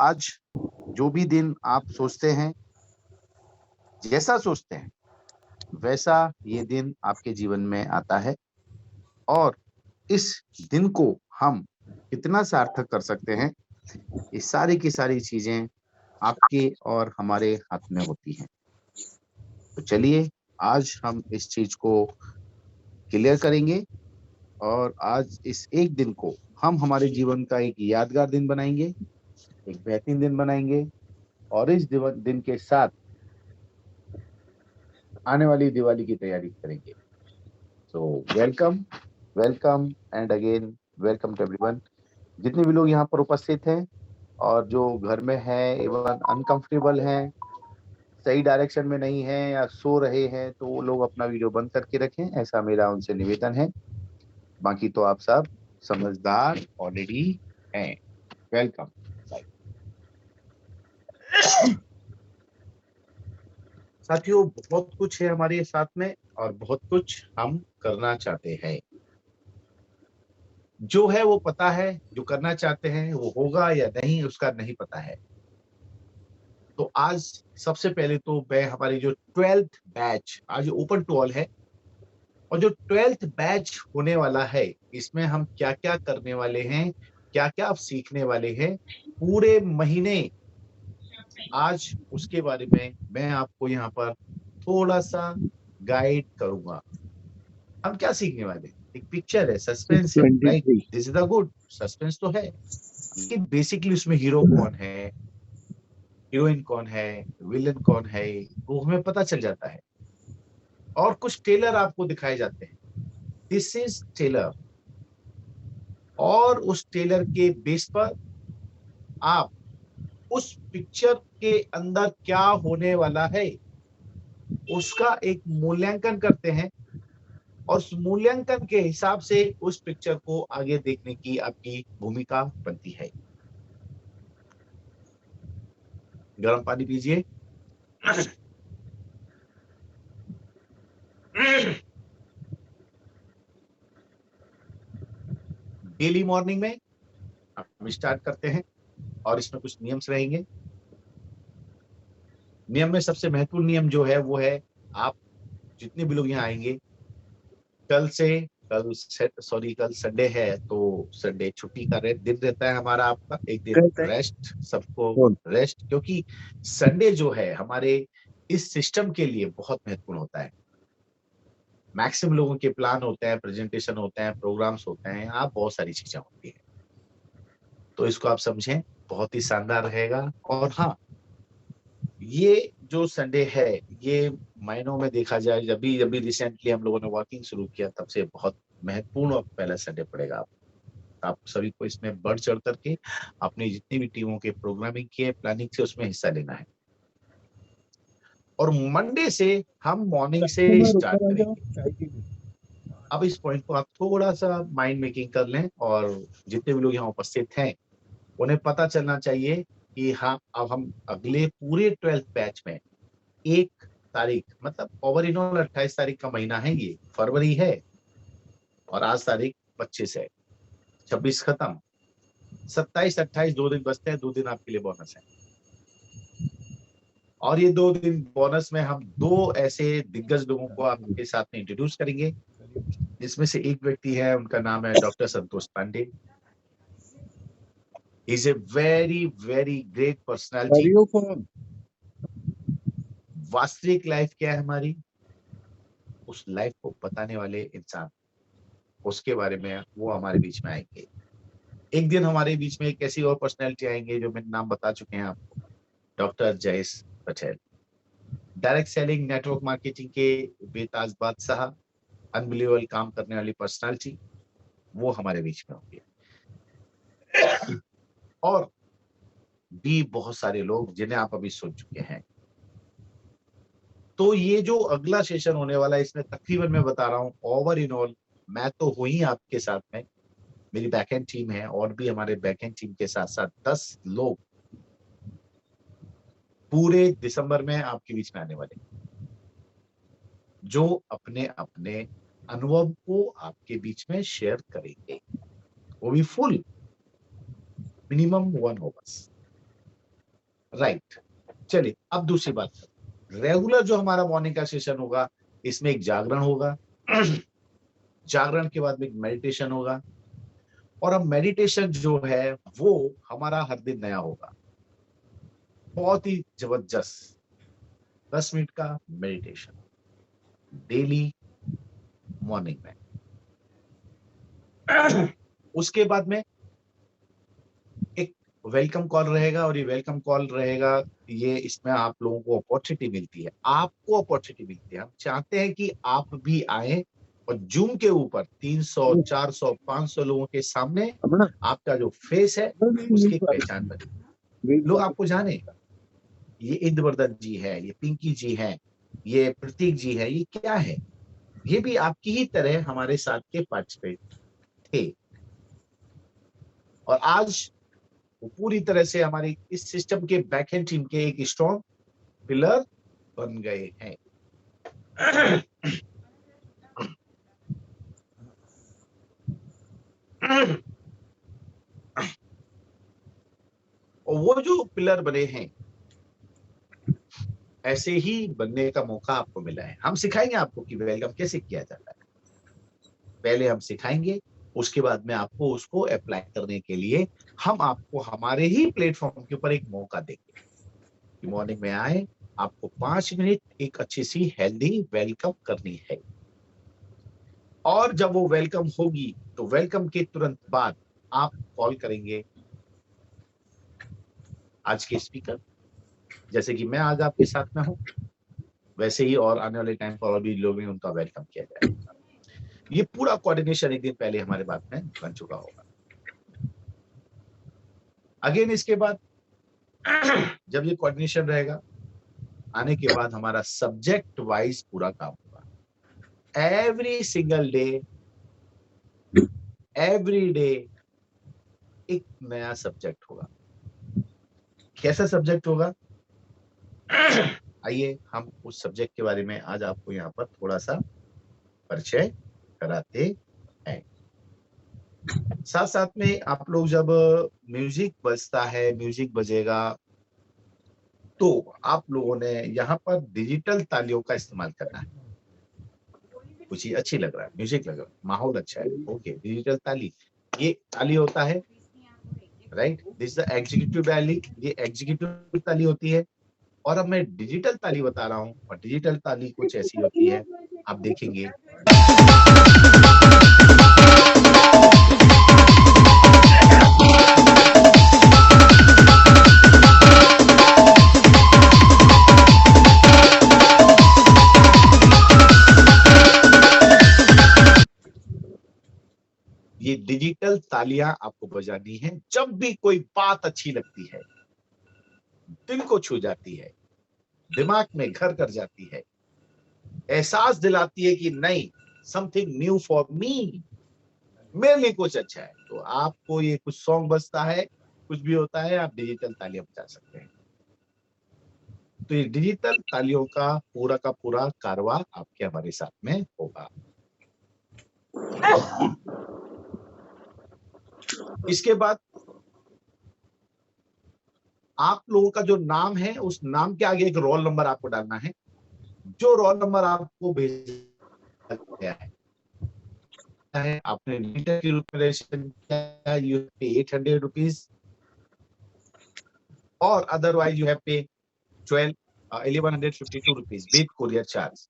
आज जो भी दिन आप सोचते हैं, जैसा सोचते हैं, वैसा ये दिन आपके जीवन में आता है और इस दिन को हम कितना सार्थक कर सकते हैं, ये सारी की सारी चीज़ें आपके और हमारे हाथ में होती हैं। तो चलिए, आज हम इस चीज़ को क्लियर करेंगे और आज इस एक दिन को हम हमारे जीवन का एक यादगार दिन बनाएँगे, एक बेहतरीन दिन बनाएँगे और इस दिन के साथ आने वाली दिवाली की तैयारी करेंगे। So welcome, welcome and again welcome to everyone. जितने भी लोग यहाँ पर उपस्थित हैं और जो घर में हैं, इवन अनकंफर्टेबल हैं, सही डायरेक्शन में नहीं हैं या सो रहे हैं, तो वो लोग अपना वीडियो बंद करके रखें, ऐसा मेरा उनसे निवेदन है। बाकी तो आप सब समझदार ऑलरेडी हैं। वेलकम। साथियों, बहुत कुछ है हमारे साथ में और बहुत कुछ हम करना चाहते हैं। जो है वो पता है, जो करना चाहते हैं वो होगा या नहीं उसका नहीं पता है। तो आज सबसे पहले तो मैं हमारी जो 12th बैच आज ओपन टू ऑल है और जो 12th बैच होने वाला है, इसमें हम क्या-क्या करने वाले हैं, क्या-क्या आप सीखने वाले हैं, पूरे महीने आज उसके बारे में मैं आपको यहाँ पर थोड़ा-सा गाइड करूँगा। हम क्या सीखने वाले हैं? एक पिक्चर है, सस्पेंस है, right? 23 this is the good, suspense तो है कि बेसिकली उसमें हीरो कौन है, हीरोइन कौन है, विलेन कौन है, वो हमें पता चल जाता है और कुछ ट्रेलर आपको दिखाए जाते हैं। दिस इज़ ट्रेलर और उस ट्रेलर के बेस पर आप उस पिक्चर के अंदर क्या होने वाला है, उसका एक मूल्यांकन करते हैं और उस मूल्यांकन के हिसाब से उस पिक्चर को आगे देखने की आपकी भूमिका बनती है। गरम पानी पीजिए। डेली मॉर्निंग में हम स्टार्ट करते हैं और इसमें कुछ नियम्स रहेंगे। नियम में सबसे महत्वपूर्ण नियम जो है वो है, आप जितने भी लोग यहाँ आएँगे, कल से कल संडे है तो संडे छुट्टी का दिन रहता है हमारा, आपका एक दिन कहते हैं रेस्ट, सबको कौन? रेस्ट, क्योंकि संडे जो है हमारे इस सिस्टम के लिए बहुत महत्वपूर्ण होता है। मैक्सिमम लोगों के प्लान होते हैं, प्रेजेंटेशन होते हैं, प्रोग्राम्स होते हैं, यहाँ बहुत सारी चीजें होती हैं। तो इसको आप समझें, बहुत ही शानदार रहेगा। और हाँ, ये जो संडे है, ये महीनों में देखा जाए, जब भी रिसेंटली हम लोगों ने वर्किंग शुरू किया, तब से बहुत महत्वपूर्ण और पहला संडे पड़ेगा। आप सभी को इसमें बढ़ चढ़ करके अपनी जितनी भी टीमों के प्रोग्रामिंग की है, प्लानिंग से उसमें हिस्सा लेना है। और मंडे से हम मॉर्निंग से कुमार स्टार्ट ऊपर आ जाओ, करेंगे। चाय पीने। अब इस पॉइंट को आप थोड़ा-सा माइंड मेकिंग कर लें और जितने भी लोग यहाँ उपस्थित हैं, उन्हें पता चलना चाहिए कि हाँ, अब हम अगले पूरे 12th बैच में 1 तारीख, मतलब ओवर ऑल 28 तारीख का महीना है ये, फरवरी है और आज तारीख 25 है, 26 खत्म, 27-28 2 दिन बचते हैं, 2 दिन आपके लिए बोनस है। और ये 2 दिन बोनस में हम 2 ऐसे दिग्गज लोगों को आपके साथ में इंट्रोड्यूस करेंगे। जिसमें से एक व्यक्ति है, उनका नाम है doctor Santosh Pandey. He is a very, very great personality. करियो फोन। वास्तविक लाइफ क्या है हमारी, उस लाइफ को बताने वाले इंसान, उसके बारे में वो हमारे बीच में आएँगे। एक दिन हमारे बीच में एक ऐसी और पर्सनैलिटी आएँगे जो मैंने नाम बता चुके हैं आपको, doctor Jayesh Patel. Direct selling, network marketing के बेताज बादशाह, अनबिलीवेबल काम करने वाली पर्सनैलिटी, वो हमारे बीच में होंगे। और भी बहुत सारे लोग जिन्हें आप अभी सुन चुके हैं। तो ये जो अगला सेशन होने वाला है, इसमें तकरीबन मैं बता रहा हूँ, ओवर इन ऑल मैं तो हूँ ही आपके साथ में, मेरी बैकएंड टीम है और भी हमारे बैकएंड टीम के साथ-साथ 10 लोग पूरे दिसंबर में आपके बीच में आने वाले हैं, जो अपने-अपने अनुभव को आपके बीच में शेयर करेंगे। वो भी फुल, मिनिमम 1 हो बस। राइट। चलिए अब दूसरी बात, रेगुलर जो हमारा मॉर्निंग का सेशन होगा, इसमें एक जागरण होगा जागरण के बाद में एक मेडिटेशन होगा, और अब मेडिटेशन जो है वो हमारा हर दिन नया होगा, बहुत ही जबरदस्त। 10 मिनट का मेडिटेशन डेली मॉर्निंग में। उसके बाद में एक वेलकम कॉल रहेगा, और ये वेलकम कॉल रहेगा, ये इसमें आप लोगों को अपॉर्चुनिटी मिलती है, आपको अपॉर्चुनिटी मिलती है। हम चाहते हैं कि आप भी आए और जूम के ऊपर 300, 400, 500 लोगों के सामने आपका जो फेस है उसकी एक पहचान बने, लोग आपको जाने, ये इंद्रवर्धन जी है, ये पिंकी जी है, ये प्रतीक जी है, ये क्या है, ये भी आपकी ही तरह हमारे साथ के पार्टिसिपेट थे, और आज वो पूरी तरह से हमारी इस सिस्टम के बैकएंड टीम के एक स्ट्रॉन्ग पिलर बन गए हैं। और वो जो पिलर बने हैं, ऐसे ही बनने का मौका आपको मिला है। हम सिखाएंगे आपको कि वेलकम कैसे किया जाता है, पहले हम सिखाएंगे, उसके बाद में आपको उसको अप्लाई करने के लिए हम आपको हमारे ही प्लेटफॉर्म के ऊपर एक मौका देंगे कि मॉर्निंग में आए, आपको 5 मिनट एक अच्छी सी हेल्दी वेलकम करनी है, और जब वो वेलकम होगी तो वेलकम के तुरंत बाद आप कॉल करेंगे आज के स्पीकर, जैसे कि मैं आज आपके साथ में हूं, वैसे ही और आने वाले टाइम पर और भी लोग हैं, उनका वेलकम किया जाएगा। ये पूरा कोऑर्डिनेशन एक दिन पहले हमारे बात में बन चुका होगा। अगेन इसके बाद जब ये कोऑर्डिनेशन रहेगा, आने के बाद हमारा सब्जेक्ट वाइज पूरा काम होगा। Every single day, every day एक नया सब्जेक्ट होगा। कैसा सब्जेक्ट होगा? आइए हम उस सब्जेक्ट के बारे में आज आपको यहाँ पर थोड़ा सा परिचय कराते हैं। साथ साथ में आप लोग जब म्यूजिक बजता है, म्यूजिक बजेगा, तो आप लोगों ने यहाँ पर डिजिटल तालियों का इस्तेमाल करना है। कुछ ही अच्छी लग रहा है, म्यूजिक लग रहा है, माहौल अच्छा है, ओके। डिजिटल ताली, ये ताली होता है, राइट, दिस द एग्जीक्यूटिव ताली, ये एग्जीक्यूटिव ताली होती है। और अब मैं डिजिटल ताली बता रहा हूँ, और डिजिटल ताली कुछ ऐसी होती है, आप देखेंगे ये डिजिटल तालियां आपको बजानी है जब भी कोई बात अच्छी लगती है, दिल को छू जाती है, दिमाग में घर कर जाती है, एहसास दिलाती है कि नहीं, समथिंग न्यू फॉर मी, मेरे लिए कुछ अच्छा है, तो आपको ये कुछ सॉन्ग बजता है, कुछ भी होता है, आप डिजिटल तालियां बजा सकते हैं। तो ये डिजिटल तालियों का पूरा कारवा आपके हमारे साथ में होगा। इसके बाद आप लोगों का जो नाम है, उस नाम के आगे एक रोल नंबर आपको डालना है, जो रोल नंबर आपको भेजा गया है। आपने लीटर के रूप में रजिस्ट्रेशन किया, यू पे 800 रुपीज, और अदरवाइज यू हैव पे 1152 रुपीज विद कुरियर चार्ज।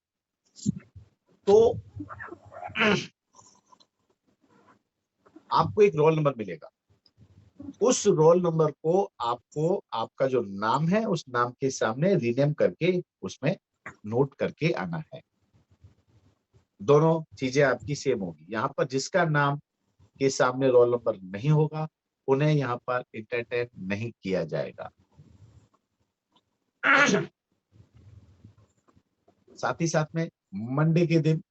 तो आपको एक रोल नंबर मिलेगा, उस रोल नंबर को आपको आपका जो नाम है उस नाम के सामने रीनेम करके उसमें नोट करके आना है। दोनों चीजें आपकी सेम होगी। यहाँ पर जिसका नाम के सामने रोल नंबर नहीं होगा, उन्हें यहाँ पर इंटरटेन नहीं किया जाएगा। साथ ही साथ में मंडे के दिन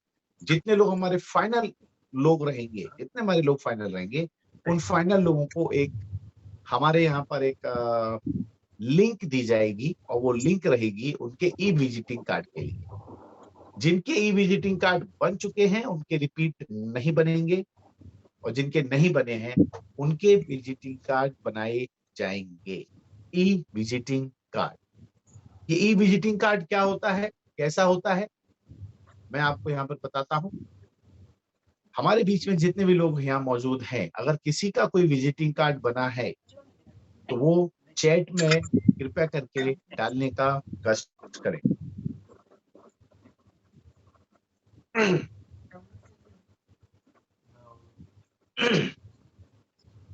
जितने लोग हमारे फाइनल लोग रहेंगे, जितने हमारे लोग फाइनल रहेंगे, उन फाइनल लोगों को एक हमारे यहाँ पर एक लिंक दी जाएगी, और वो लिंक रहेगी उनके ई विजिटिंग कार्ड के लिए। जिनके ई विजिटिंग कार्ड बन चुके हैं उनके रिपीट नहीं बनेंगे, और जिनके नहीं बने हैं उनके विजिटिंग कार्ड बनाए जाएंगे। ई विजिटिंग कार्ड। ये ई विजिटिंग कार्ड क्या होता है, कैसा होता है, मैं आपको यहाँ पर बताता हूँ। हमारे बीच में जितने भी लोग यहाँ मौजूद हैं, अगर किसी का कोई विजिटिंग कार्ड बना है तो वो चैट में कृपया करके डालने का कष्ट करें।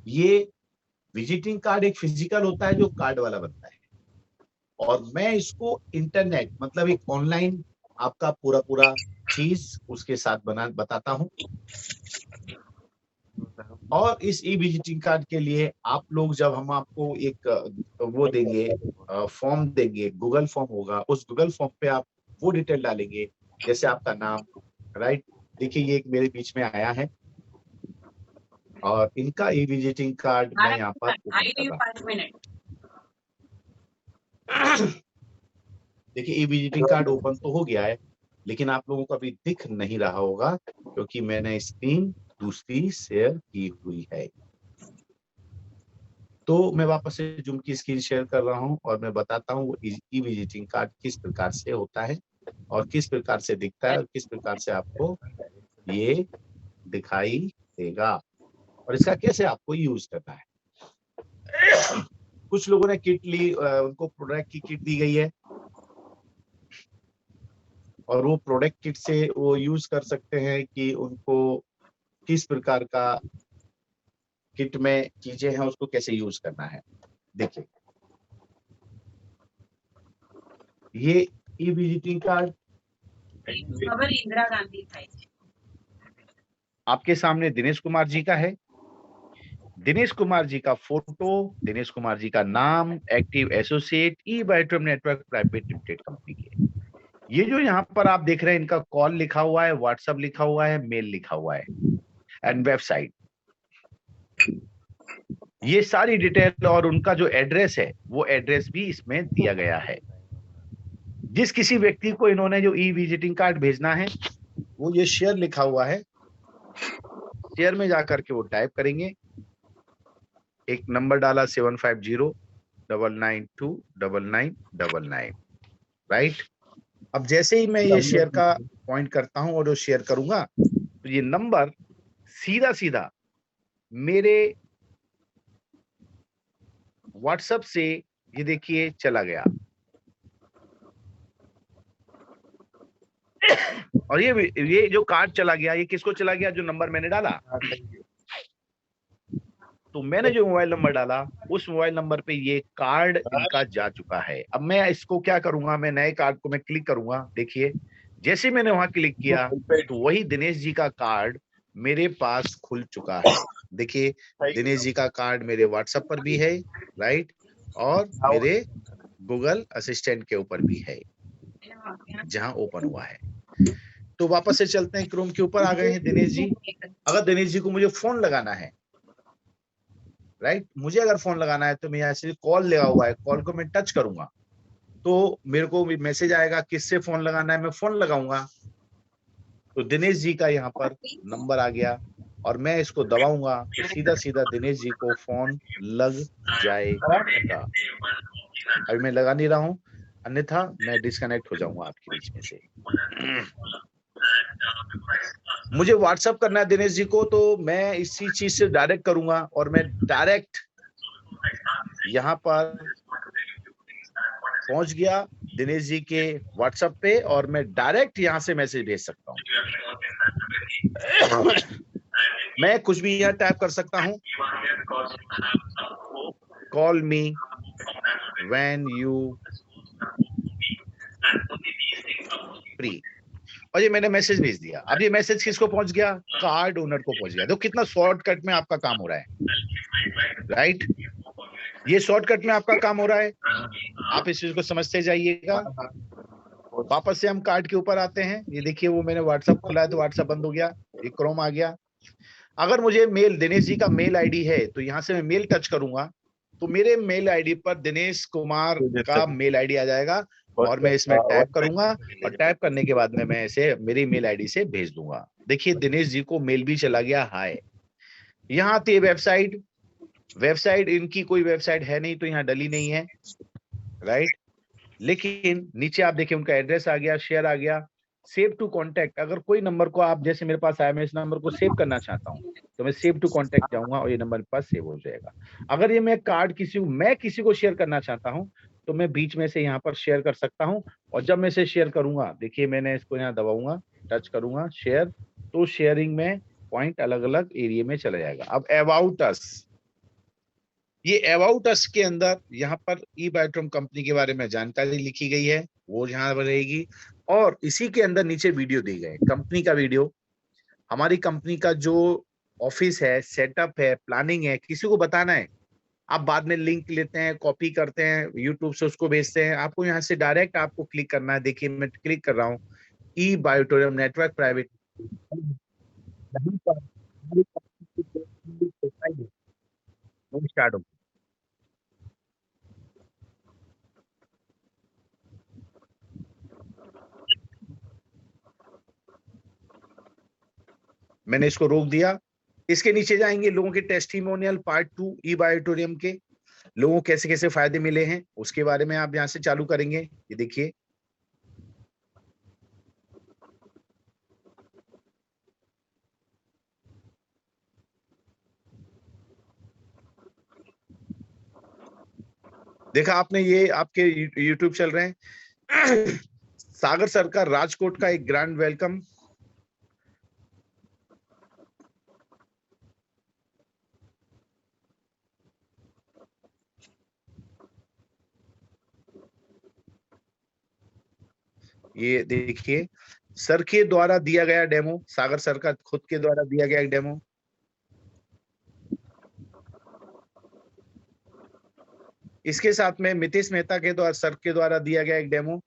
ये विजिटिंग कार्ड एक फिजिकल होता है जो कार्ड वाला बनता है, और मैं इसको इंटरनेट मतलब एक ऑनलाइन आपका पूरा पूरा चीज उसके साथ बताता हूँ। और इस ई विजिटिंग कार्ड के लिए आप लोग, जब हम आपको एक वो देंगे, फॉर्म देंगे, गूगल फॉर्म होगा, उस गूगल फॉर्म पे आप वो डिटेल डालेंगे, जैसे आपका नाम, राइट। देखिए ये एक मेरे बीच में आया है और इनका ई विजिटिंग कार्ड मैं यहाँ पर ओपन कर रहा हूँ। देखिए ई विजिटिंग कार्ड ओपन तो हो गया है, लेकिन आप लोगों को अभी दिख नहीं रहा होगा क्योंकि मैंने स्क्रीन दूसरी शेयर की हुई है। तो मैं वापस से जूम की स्क्रीन शेयर कर रहा हूं और मैं बताता हूं ई विजिटिंग कार्ड किस प्रकार से होता है और किस प्रकार से दिखता है और किस प्रकार से आपको ये दिखाई देगा और इसका कैसे आपको यूज करना है। कुछ लोगों ने किट ली, उनको प्रोडक्ट की किट दी गई है और वो प्रोडक्ट किट से वो यूज कर सकते हैं कि उनको किस प्रकार का किट में चीजें हैं उसको कैसे यूज करना है। देखिए ये ई विजिटिंग कार्ड इंदिरा गांधी आपके सामने दिनेश कुमार जी का है। दिनेश कुमार जी का फोटो, दिनेश कुमार जी का नाम, एक्टिव एसोसिएट, ई बायोट्रम नेटवर्क प्राइवेट लिमिटेड कंपनी के। ये जो यहाँ पर आप देख रहे हैं इनका कॉल लिखा हुआ है, व्हाट्सएप लिखा हुआ है, मेल लिखा हुआ है एंड वेबसाइट, ये सारी डिटेल और उनका जो एड्रेस है वो एड्रेस भी इसमें दिया गया है। जिस किसी व्यक्ति को इन्होंने जो ई विजिटिंग कार्ड भेजना है वो ये शेयर लिखा हुआ है, शेयर में जाकर के वो टाइप करेंगे, एक नंबर डाला 7509929999, राइट। अब जैसे ही मैं ये शेयर का पॉइंट करता हूं और जो शेयर करूंगा तो ये नंबर सीधा सीधा मेरे व्हाट्सएप से ये देखिए चला गया और ये जो कार्ड चला गया, ये किसको चला गया, जो नंबर मैंने डाला। तो मैंने जो मोबाइल नंबर डाला उस मोबाइल नंबर पे ये कार्ड इनका जा चुका है। अब मैं इसको क्या करूंगा, मैं नए कार्ड को मैं क्लिक करूंगा। देखिए जैसे मैंने वहां क्लिक किया तो वही दिनेश जी का कार्ड मेरे पास खुल चुका है। देखिए दिनेश जी का कार्ड मेरे व्हाट्सएप पर भी है, राइट, और मेरे गूगल असिस्टेंट के ऊपर भी है जहां ओपन हुआ है। तो वापस से चलते हैं, क्रोम के ऊपर आ गए हैं दिनेश जी। अगर दिनेश जी को मुझे फोन लगाना है, राइट, मुझे अगर फोन लगाना है तो मैं यहाँ से कॉल लगा हुआ है, कॉल को मैं टच करूंगा तो मेरे को मैसेज आएगा किससे फोन लगाना है, मैं फोन लगाऊंगा तो दिनेश जी का यहाँ पर नंबर आ गया और मैं इसको दबाऊंगा तो सीधा सीधा दिनेश जी को फोन लग जाएगा। अभी मैं लगा नहीं रहा हूं, अन्यथा मैं डिस्कनेक्ट हो जाऊंगा आपके बीच में से। मुझे व्हाट्सएप करना है दिनेश जी को तो मैं इसी चीज से डायरेक्ट करूंगा और मैं डायरेक्ट यहाँ पर पहुंच गया दिनेश जी के व्हाट्सएप पे और मैं डायरेक्ट यहाँ से मैसेज भेज सकता हूँ। मैं कुछ भी यहाँ टाइप कर सकता हूँ, call me when you free, और ये मैंने मैसेज भेज दिया। अब ये मैसेज किसको पहुंच गया, कार्ड ओनर को पहुंच गया। देखो कितना शॉर्टकट में आपका काम हो रहा है, राइट, ये शॉर्टकट में आपका काम हो रहा है, आप इस चीज को समझते जाइएगा। वापस से हम कार्ड के ऊपर आते हैं। ये देखिए वो मैंने व्हाट्सएप खुला है तो व्हाट्सएप बंद हो गया, ये क्रोम आ गया। अगर मुझे मेल, दिनेश जी का मेल आईडी है तो यहाँ से मैं मेल टच करूंगा तो मेरे मेल आईडी पर दिनेश कुमार का मेल आईडी आ जाएगा और मैं इसमें टाइप करूंगा और टाइप करने के बाद में मैं इसे मेरी मेल आईडी से भेज दूंगा। देखिए दिनेश जी को मेल भी चला गया, हाय। यहाँ आती है वेबसाइट, वेबसाइट इनकी कोई वेबसाइट है नहीं तो यहाँ डली नहीं है, राइट। लेकिन नीचे आप देखिए उनका एड्रेस आ गया, शेयर आ गया, सेव टू कॉन्टैक्ट। अगर कोई नंबर को आप, जैसे मेरे पास आया, मैं इस नंबर को सेव करना चाहता हूँ, तो मैं सेव टू कॉन्टैक्ट जाऊंगा और ये नंबर मेरे पास सेव हो जाएगा। अगर ये मैं कार्ड मैं किसी को शेयर करना चाहता हूँ, तो मैं बीच में से यहाँ पर शेयर कर सकता हूँ। और जब मैं इसे शेयर करूंगा, देखिए मैंने इसको यहाँ दबाऊंगा, टच करूंगा शेयर, तो शेयरिंग में पॉइंट अलग अलग एरिया में चला जाएगा। अब अबाउट अस, ये अबाउट अस के अंदर यहाँ पर ई बायोट्रोम कंपनी के बारे में जानकारी लिखी गई है, वो यहाँ पर रहेगी। और इसी के अंदर नीचे वीडियो दी गए, कंपनी का वीडियो, हमारी कंपनी का जो ऑफिस है, सेटअप है, प्लानिंग है, किसी को बताना है, आप बाद में लिंक लेते हैं, कॉपी करते हैं, यूट्यूब से उसको भेजते हैं, आपको यहाँ से डायरेक्ट आपको क्लिक करना है। देखिए मैं क्लिक कर रहा हूँ, ई बायोटोरियम नेटवर्क प्राइवेट, स्टार्ट हो। मैंने इसको रोक दिया। इसके नीचे जाएंगे, लोगों के टेस्टिमोनियल पार्ट 2 ई बायोटोरियम के, लोगों को कैसे कैसे फायदे मिले हैं उसके बारे में आप यहाँ से चालू करेंगे। ये देखिए, देखा आपने, ये आपके यूट्यूब चल रहे हैं। सागर सरकार राजकोट का एक ग्रैंड वेलकम। ये देखिए, सर के द्वारा दिया गया डेमो, सागर सर का खुद के द्वारा दिया गया एक डेमो। इसके साथ में मितेश मेहता के द्वारा, सर के द्वारा दिया गया एक डेमो।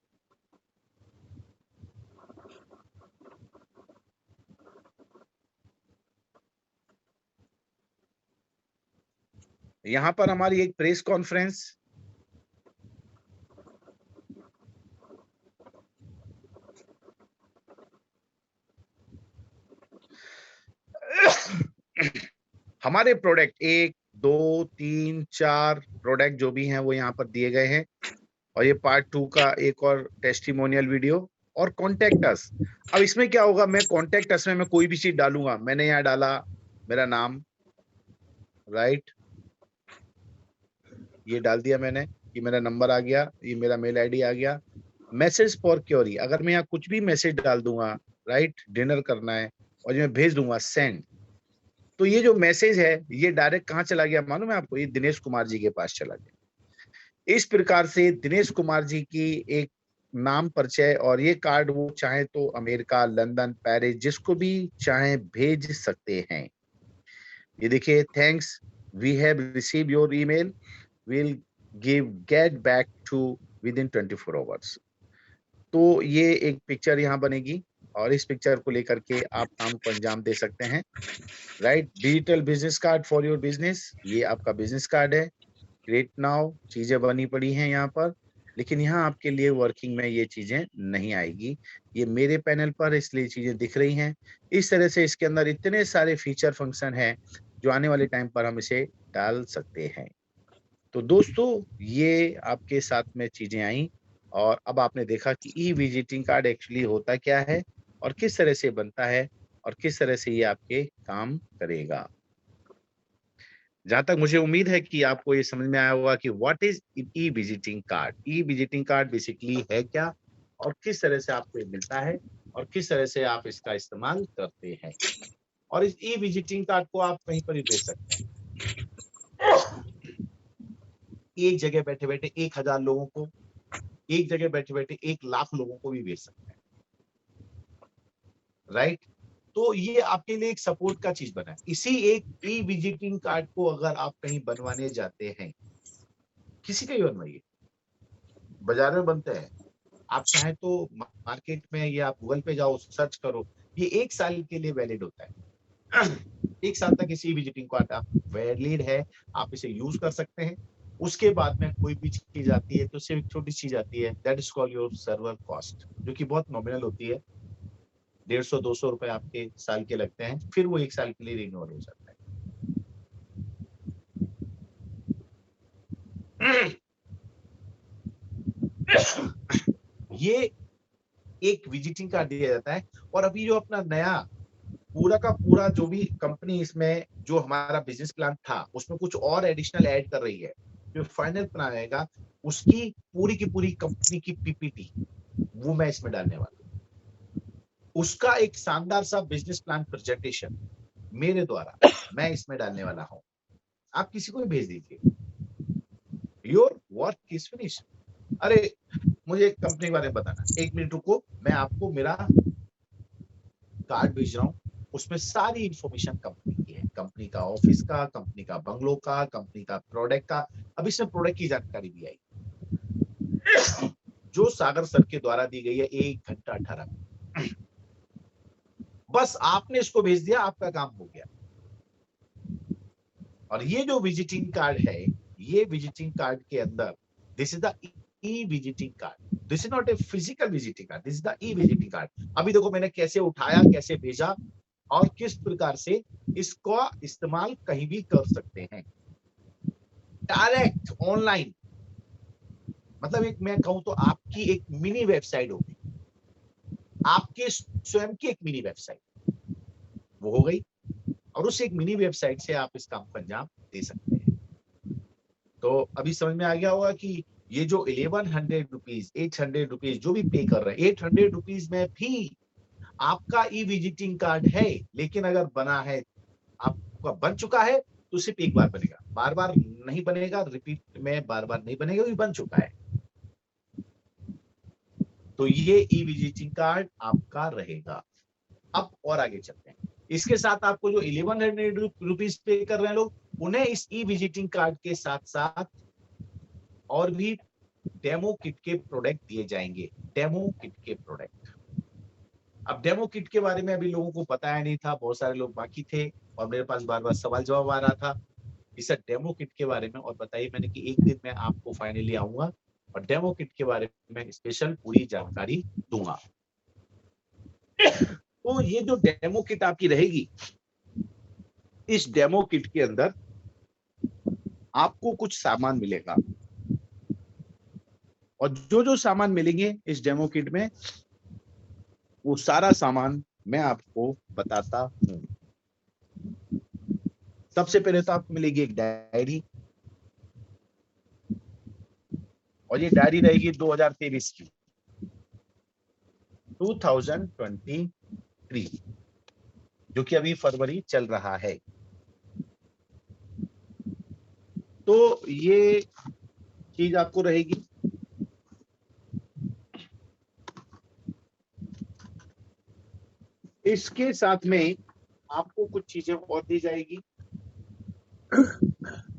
यहाँ पर हमारी एक प्रेस कॉन्फ्रेंस। हमारे प्रोडक्ट 1 2 3 4 प्रोडक्ट जो भी हैं वो यहाँ पर दिए गए हैं। और ये पार्ट 2 का एक और टेस्टिमोनियल वीडियो और कॉन्टेक्ट अस। अब इसमें क्या होगा, मैं कॉन्टेक्ट अस में मैं कोई भी चीज डालूंगा, मैंने यहाँ डाला मेरा नाम, राइट, ये डाल दिया मैंने, ये मेरा नंबर आ गया, ये मेरा मेल आईडी आ गया। मैसेज फॉर क्योरी, अगर मैं यहाँ कुछ भी मैसेज डाल दूंगा, राइट, डिनर करना है, और ये मैं भेज दूंगा सेंड, तो ये जो मैसेज है ये डायरेक्ट कहाँ चला गया मालूम है आपको, ये दिनेश कुमार जी के पास चला गया। इस प्रकार से दिनेश कुमार जी की एक नाम परिचय, और ये कार्ड वो चाहे तो अमेरिका, लंदन, पेरिस, जिसको भी चाहे भेज सकते हैं। ये देखिए, thanks, we have receive your email, will give get back to within 24 hours. तो ये एक पिक्चर यहाँ बनेगी, और इस पिक्चर को लेकर के आप काम को अंजाम दे सकते हैं, right. Digital business card for your business, ये आपका बिजनेस कार्ड है। क्रिएट नाउ, चीजें बनी पड़ी हैं यहाँ पर, लेकिन यहाँ आपके लिए वर्किंग में ये चीजें नहीं आएगी। ये मेरे पैनल पर इसलिए चीजें दिख रही हैं। इस तरह से इसके अंदर इतने सारे फीचर फंक्शन हैं जो आने वाले टाइम पर हम इसे डाल सकते हैं। तो दोस्तों, ये आपके साथ में चीजें आई, और अब आपने देखा कि ई विजिटिंग कार्ड एक्चुअली होता क्या है, और किस तरह से बनता है, और किस तरह से ये आपके काम करेगा। जहां तक मुझे उम्मीद है कि आपको ये समझ में आया होगा कि what is E visiting card. E visiting card basically है क्या, और किस तरह से आपको ये मिलता है, और किस तरह से आप इसका इस्तेमाल करते हैं। और इस ई विजिटिंग कार्ड को आप कहीं पर भी भेज सकते हैं, एक जगह बैठे बैठे 1,000 लोगों को, एक जगह बैठे बैठे 1 लाख लोगों को भी भेज सकते हैं, राइट। तो ये आपके लिए एक सपोर्ट का चीज बना है। इसी एक ई विजिटिंग कार्ड को अगर आप कहीं बनवाने जाते हैं, किसी का ही बनवाइए, बाजार में बनते हैं, आप चाहे तो मार्केट में या आप गूगल पे जाओ, सर्च करो, ये 1 साल के लिए वैलिड होता है। 1 साल तक इसी विजिटिंग कार्ड आप वैलिड है, आप इसे यूज कर सकते हैं। उसके बाद में कोई भी चीज आती है तो सिर्फ एक छोटी चीज आती है, that is called your server cost, जो कि बहुत नॉमिनल होती है। 150-200 रुपए आपके साल के लगते हैं, फिर वो 1 साल के लिए रिन्यूअल हो जाता है। ये एक विजिटिंग कार्ड दिया जाता है। और अभी जो अपना नया पूरा का पूरा जो भी कंपनी इसमें जो हमारा बिजनेस प्लान था, उसमें कुछ और एडिशनल ऐड कर रही है। जो फाइनल प्लान आएगा, उसकी पूरी की पूरी कंपनी की पीपीटी वो मैं इसमें डालने वाला हूँ। उसका एक शानदार सा बिजनेस प्लान प्रेजेंटेशन मेरे द्वारा मैं इसमें डालने वाला हूँ। आप किसी को भी भेज दीजिए। Your work is finish. अरे मुझे कंपनी के बारे में बताना, 1 मिनट रुको, मैं आपको मेरा कार्ड भेज रहा हूँ। उसमें सारी इंफॉर्मेशन कंपनी की है, कंपनी का ऑफिस का, कंपनी का बंगलो का, कंपनी का प्रोडक्ट का। अब इसमें प्रोडक्ट की जानकारी भी आई जो सागर सर के द्वारा दी गई है 1 घंटा 18 मिनट। बस आपने इसको भेज दिया, आपका काम हो गया। और ये जो विजिटिंग कार्ड है, ये विजिटिंग कार्ड के अंदर this is the E visiting card, this is not a physical visiting card, this is the E visiting card. अभी देखो मैंने कैसे उठाया, कैसे भेजा और किस प्रकार से इसका इस्तेमाल कहीं भी कर सकते हैं डायरेक्ट ऑनलाइन। मतलब एक मैं कहूं तो आपकी एक मिनी वेबसाइट होगी, आपके स्वयं की एक मिनी वेबसाइट वो हो गई। और उस एक मिनी वेबसाइट से आप इस काम को अंजाम दे सकते हैं। तो अभी समझ में आ गया होगा कि ये जो 1100 रुपीज 800 रुपीज जो भी पे कर रहे हैं, 800 रुपीज में भी आपका ई विजिटिंग कार्ड है। लेकिन अगर बना है, आपका बन चुका है, तो सिर्फ एक बार बनेगा, बार बार नहीं बनेगा, रिपीट में बार बार नहीं बनेगा, बन चुका है। तो ये ई विजिटिंग कार्ड आपका रहेगा। अब और आगे चलते हैं। इसके साथ आपको जो 1100 रुपीज पे कर रहे हैं लोग, उन्हें इस ई विजिटिंग कार्ड के साथ साथ और भी डेमो किट के प्रोडक्ट दिए जाएंगे। डेमो किट के प्रोडक्ट। अब डेमो किट के बारे में अभी लोगों को बताया नहीं था, बहुत सारे लोग बाकी थे और मेरे पास बार बार सवाल जवाब आ रहा था इस डेमो किट के बारे में। और बताइए मैंने कि एक दिन मैं आपको फाइनली आऊंगा और डेमो किट के बारे में स्पेशल पूरी जानकारी दूंगा। तो ये जो डेमो किट आपकी रहेगी, इस डेमो किट के अंदर आपको कुछ सामान मिलेगा। और जो जो सामान मिलेंगे इस डेमो किट में, वो सारा सामान मैं आपको बताता हूं। सबसे पहले तो आपको मिलेगी एक डायरी। और ये डायरी रहेगी 2023 की, 2023, जो कि अभी फरवरी चल रहा है। तो ये चीज आपको रहेगी। इसके साथ में आपको कुछ चीजें और दी जाएगी।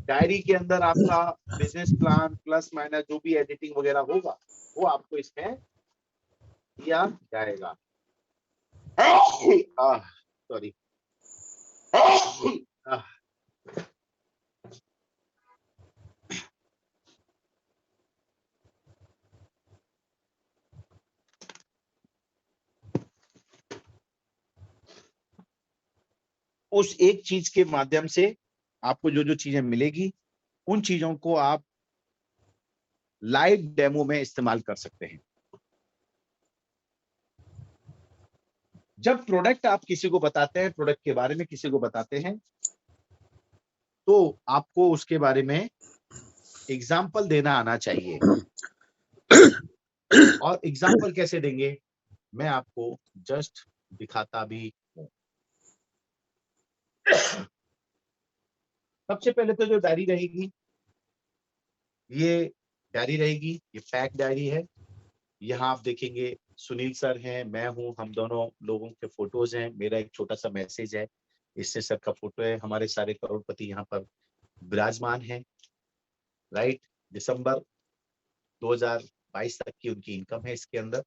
डायरी के अंदर आपका बिजनेस प्लान प्लस माइनस जो भी एडिटिंग वगैरह होगा वो आपको इसमें दिया जाएगा। सॉरी। उस एक चीज के माध्यम से आपको जो जो चीजें मिलेगी, उन चीजों को आप लाइव डेमो में इस्तेमाल कर सकते हैं। जब प्रोडक्ट आप किसी को बताते हैं, प्रोडक्ट के बारे में किसी को बताते हैं, तो आपको उसके बारे में एग्जाम्पल देना आना चाहिए। और एग्जाम्पल कैसे देंगे, मैं आपको जस्ट दिखाता भी हूं। सबसे पहले तो जो डायरी रहेगी, ये डायरी रहेगी, ये पैक डायरी है। यहाँ आप देखेंगे सुनील सर हैं, मैं हूँ, हम दोनों लोगों के फोटोज हैं, मेरा एक छोटा सा मैसेज है, इससे सर का फोटो है। हमारे सारे करोड़पति यहाँ पर विराजमान हैं। राइट, दिसंबर 2022 तक की उनकी इनकम है इसके अंदर।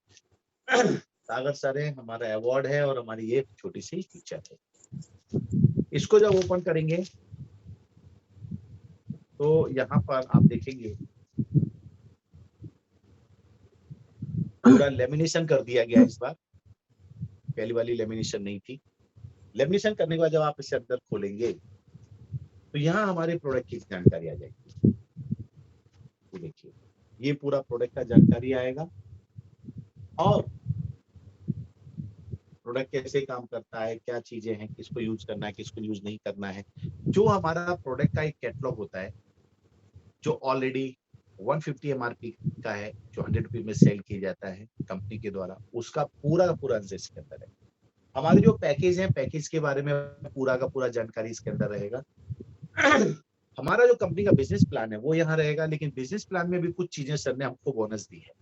सागर सर है, हमारा अवार्ड है और हमारी ये छोटी सी पिक्चर है। इसको जब ओपन करेंगे तो यहाँ पर आप देखेंगे पूरा लेमिनेशन कर दिया गया इस बार, पहली वाली लेमिनेशन नहीं थी। लेमिनेशन करने के बाद जब आप इसे अंदर खोलेंगे तो यहाँ हमारे प्रोडक्ट की जानकारी आ जाएगी। देखिए ये पूरा प्रोडक्ट का जानकारी आएगा और प्रोडक्ट कैसे काम करता है, क्या चीजें हैं, किसको यूज करना है, किसको यूज नहीं करना है। जो हमारा प्रोडक्ट का एक कैटलॉग होता है जो ऑलरेडी 150 एमआरपी का है, जो 100 रुपीज में सेल किया जाता है कंपनी के द्वारा, उसका पूरा का पूरा इसके अंदर है। हमारे जो पैकेज है, पैकेज के बारे में पूरा का पूरा जानकारी इसके अंदर रहेगा। हमारा जो कंपनी का बिजनेस प्लान है वो यहाँ रहेगा, लेकिन बिजनेस प्लान में भी कुछ चीजें सर ने हमको बोनस दी है।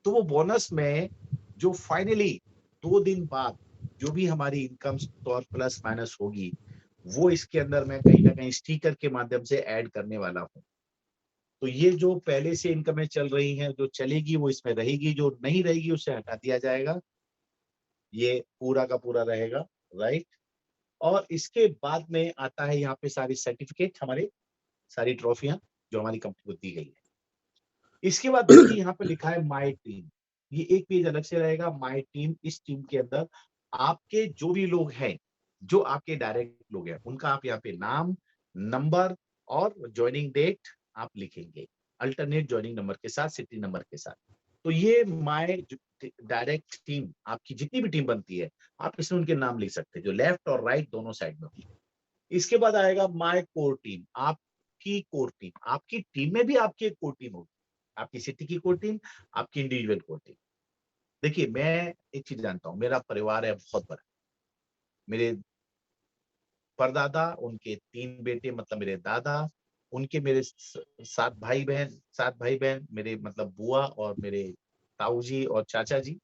तो वो बोनस में जो फाइनली 2 दिन बाद जो भी हमारी इनकम और प्लस माइनस होगी, वो इसके अंदर मैं कहीं ना कहीं स्टिकर के माध्यम से ऐड करने वाला हूँ। तो ये जो पहले से इनकमें चल रही हैं, जो चलेगी वो इसमें रहेगी, जो नहीं रहेगी उसे हटा दिया जाएगा। ये पूरा का पूरा रहेगा, राइट। और इसके बाद में आता है यहाँ पे सारी सर्टिफिकेट, हमारे सारी ट्रॉफियां जो हमारी कंपनी को दी गई है। इसके बाद देखिए यहाँ पे लिखा है माय टीम। ये एक पेज अलग से रहेगा, माय टीम। इस टीम के अंदर आपके जो भी लोग हैं, जो आपके डायरेक्ट लोग हैं, उनका आप यहाँ पे नाम, नंबर और ज्वाइनिंग डेट आप लिखेंगे, अल्टरनेट ज्वाइनिंग नंबर के साथ, सिटी नंबर के साथ। तो ये माय डायरेक्ट टीम, आपकी जितनी भी टीम बनती है, आप इसमें उनके नाम लिख सकते हैं, जो लेफ्ट और राइट दोनों साइड में। इसके बाद आएगा माय कोर टीम, आपकी कोर टीम। आपकी टीम में भी आपकी एक कोर टीम होगी, आपकी सिटी की कोर टीम, आपकी इंडिविजुअल कोर टीम। देखिए, मैं एक चीज जानता हूँ, मेरा परिवार है बहुत बड़ा। मेरे परदादा, उनके 3 बेटे, मतलब मेरे दादा, उनके मेरे 7 भाई बहन, 7 भाई बहन, मेरे मतलब बुआ और मेरे ताऊ जी और चाचा जी,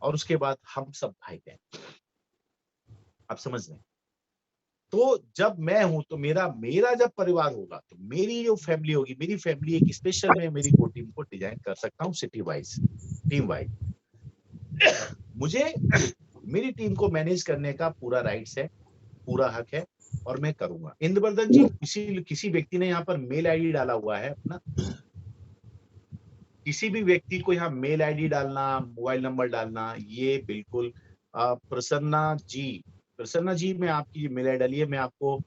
और उसके बाद हम सब भाई बहन। आप समझ रहे हैं? तो जब मैं हूं तो मेरा मेरा जब परिवार होगा तो मेरी जो फैमिली होगी, मेरी फैमिली एक स्पेशल में मेरी को टीम को डिजाइन कर सकता हूँ, सिटी वाइज, टीम वाइज। मुझे मेरी टीम को मैनेज करने का पूरा राइट्स है, पूरा हक है, और मैं करूंगा। इंद्रवर्धन जी, किसी किसी व्यक्ति ने यहाँ पर मेल आईडी डाला हुआ है अपना, किसी भी व्यक्ति को यहाँ मेल आईडी डालना, मोबाइल नंबर डालना, ये बिल्कुल प्रसन्ना जी, प्रसन्ना जी, मैं आपकी मेल आईडी डालिए, मैं आपको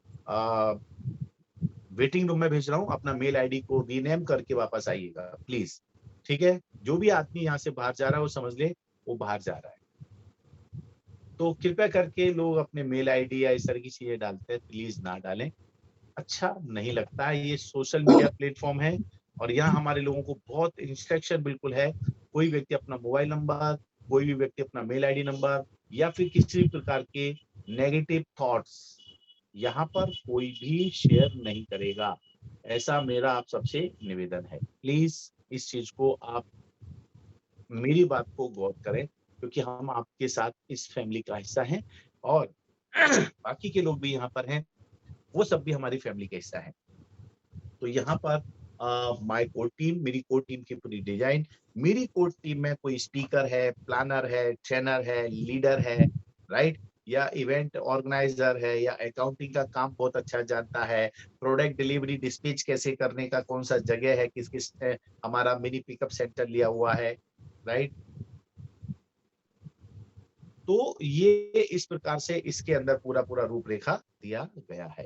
वेटिंग रूम में भेज रहा हूँ। अपना मेल आईडी को रीनेम करके वापस आइएगा प्लीज, ठीक है। जो भी आदमी यहाँ से बाहर जा रहा है वो समझ ले वो बाहर जा रहा है। तो कृपया करके लोग अपने मेल आईडी या इस तरह की चीजें डालते हैं, प्लीज ना डालें, अच्छा नहीं लगता है। ये सोशल मीडिया प्लेटफॉर्म है और यहाँ हमारे लोगों को बहुत इंस्ट्रक्शन बिल्कुल है। कोई व्यक्ति अपना मोबाइल नंबर, कोई भी व्यक्ति अपना मेल आईडी नंबर या फिर किसी भी प्रकार के नेगेटिव थॉट्स यहाँ पर कोई भी शेयर नहीं करेगा, ऐसा मेरा आप सबसे निवेदन है। प्लीज इस चीज को आप, मेरी बात को गौर करें, क्योंकि हम आपके साथ इस फैमिली का हिस्सा हैं और बाकी के लोग भी यहाँ पर हैं, वो सब भी हमारी फैमिली का हिस्सा है। तो यहाँ पर माय कोर टीम, मेरी कोर टीम की पूरी डिजाइन, मेरी कोर टीम में कोई स्पीकर है, प्लानर है, ट्रेनर है, लीडर है, राइट, या इवेंट ऑर्गेनाइजर है, या अकाउंटिंग का काम बहुत अच्छा जानता है, प्रोडक्ट डिलीवरी डिस्पैच कैसे करने का कौन सा जगह है, किस किस ने हमारा मिनी पिकअप सेंटर लिया हुआ है, राइट। तो ये इस प्रकार से इसके अंदर पूरा पूरा रूपरेखा दिया गया है।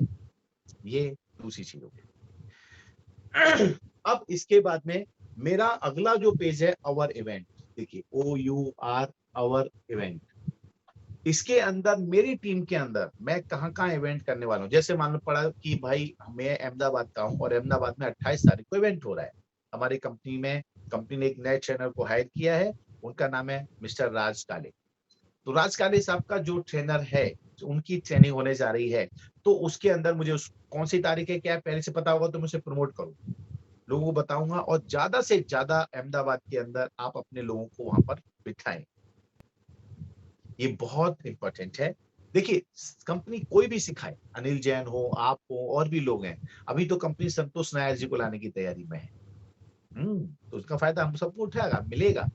ये दूसरी चीज हो गई। अब इसके बाद में मेरा अगला जो पेज है, अवर इवेंट, देखिए OUR, अवर इवेंट। इसके अंदर मेरी टीम के अंदर मैं कहाँ कहाँ इवेंट करने वाला हूँ। जैसे मान लो पड़ा कि भाई मैं अहमदाबाद का हूँ और अहमदाबाद में 28 तारीख को इवेंट हो रहा है। हमारी कंपनी में, कंपनी ने एक नए ट्रेनर को हायर किया है, उनका नाम है मिस्टर राज काले। तो राज काले साहब का जो ट्रेनर है, उनकी ट्रेनिंग होने जा रही है, तो उसके अंदर मुझे उस कौन सी तारीख है क्या पहले से पता होगा तो मुझे प्रमोट करूँ, लोगों को बताऊंगा, और ज्यादा से ज्यादा अहमदाबाद के अंदर आप अपने लोगों को वहां पर बिठाएं। ये बहुत इंपॉर्टेंट है। देखिए, कंपनी कोई भी सिखाए, अनिल जैन हो, आप हो, और भी लोग हैं, अभी तो कंपनी संतोष नायर जी को लाने की तैयारी में है। तो उसका फायदा हम सबको उठाएगा, मिलेगा।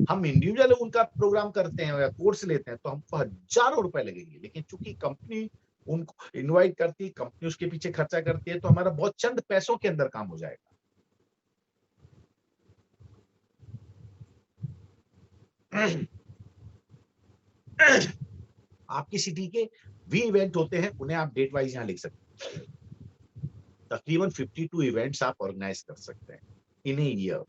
हम इंडिविजुअल उनका प्रोग्राम करते हैं या कोर्स लेते हैं तो हमको हजारों रुपए लगेंगे, लेकिन चूंकि कंपनी उनको इनवाइट करती, कंपनी उसके पीछे खर्चा करती है, तो हमारा बहुत चंद पैसों के अंदर काम हो जाएगा। आपकी सिटी के भी इवेंट होते हैं, उन्हें आप डेट वाइज यहाँ लिख सकते हैं। तकरीबन 52 इवेंट्स आप ऑर्गेनाइज कर सकते हैं इन ए ईयर।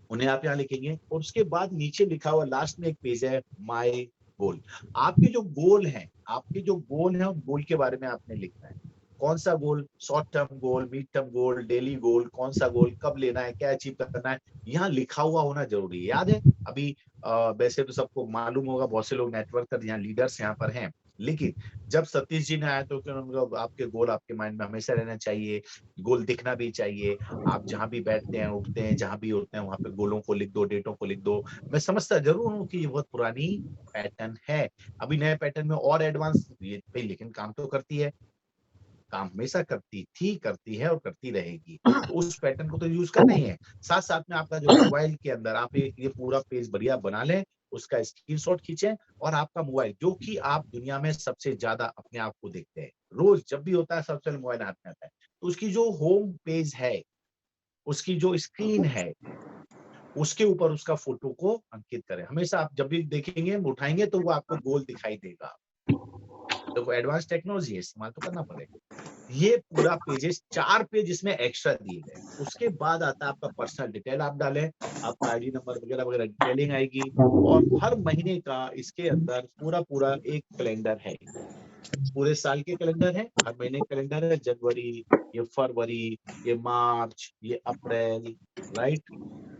उन्हें आप यहाँ लिखेंगे और उसके बाद नीचे लिखा हुआ लास्ट में एक पेज है माय गोल। आपके जो गोल हैं, आपके जो गोल हैं उन गोल के बारे में आपने लिखना है। कौन सा goal, short term goal, mid term goal, daily goal, कौन सा गोल कब लेना है, क्या अचीव करना है, यहाँ लिखा हुआ होना जरूरी है। याद है अभी वैसे तो सबको मालूम होगा, बहुत से लोग नेटवर्क कर यहाँ लीडर्स यहाँ पर हैं, लेकिन जब सतीश जी ने आया तो उनका आपके गोल आपके माइंड में हमेशा रहना चाहिए, गोल दिखना भी चाहिए। आप जहाँ भी बैठते हैं, उठते हैं, जहाँ भी होते हैं वहां पे गोलों को लिख दो, डेटों को लिख दो। मैं समझता जरूर हूँ कि ये बहुत पुरानी पैटर्न है, अभी नए पैटर्न में और एडवांस ये भाई, लेकिन काम तो करती है, काम हमेशा करती थी, करती है और करती रहेगी। तो उस पैटर्न को तो यूज करना ही है। साथ साथ में आपका जो मोबाइल के अंदर आप ये पूरा पेज बढ़िया बना लें, उसका स्क्रीनशॉट खींचें और आपका मोबाइल, जो कि आप दुनिया में सबसे ज्यादा अपने आप को देखते हैं, रोज जब भी होता है सबसे पहले मोबाइल हाथ में आता है, तो उसकी जो होम पेज है, उसकी जो स्क्रीन है, उसके ऊपर उसका फोटो को अंकित करें। हमेशा आप जब भी देखेंगे, उठाएंगे तो वो आपको गोल दिखाई देगा। देखो एडवांस टेक्नोलॉजी है, इस्तेमाल तो करना पड़ेगा। ये पूरा पेजेस 4 पेज इसमें एक्स्ट्रा दिए गए। उसके बाद आता है आपका पर्सनल डिटेल, आप डालें, आपका आईडी नंबर वगैरह वगैरह डिटेलिंग आएगी। और हर महीने का इसके अंदर पूरा पूरा एक कैलेंडर है, पूरे साल के कैलेंडर है, हर महीने कैलेंडर है, जनवरी, ये फरवरी, ये मार्च, ये अप्रैल, राइट,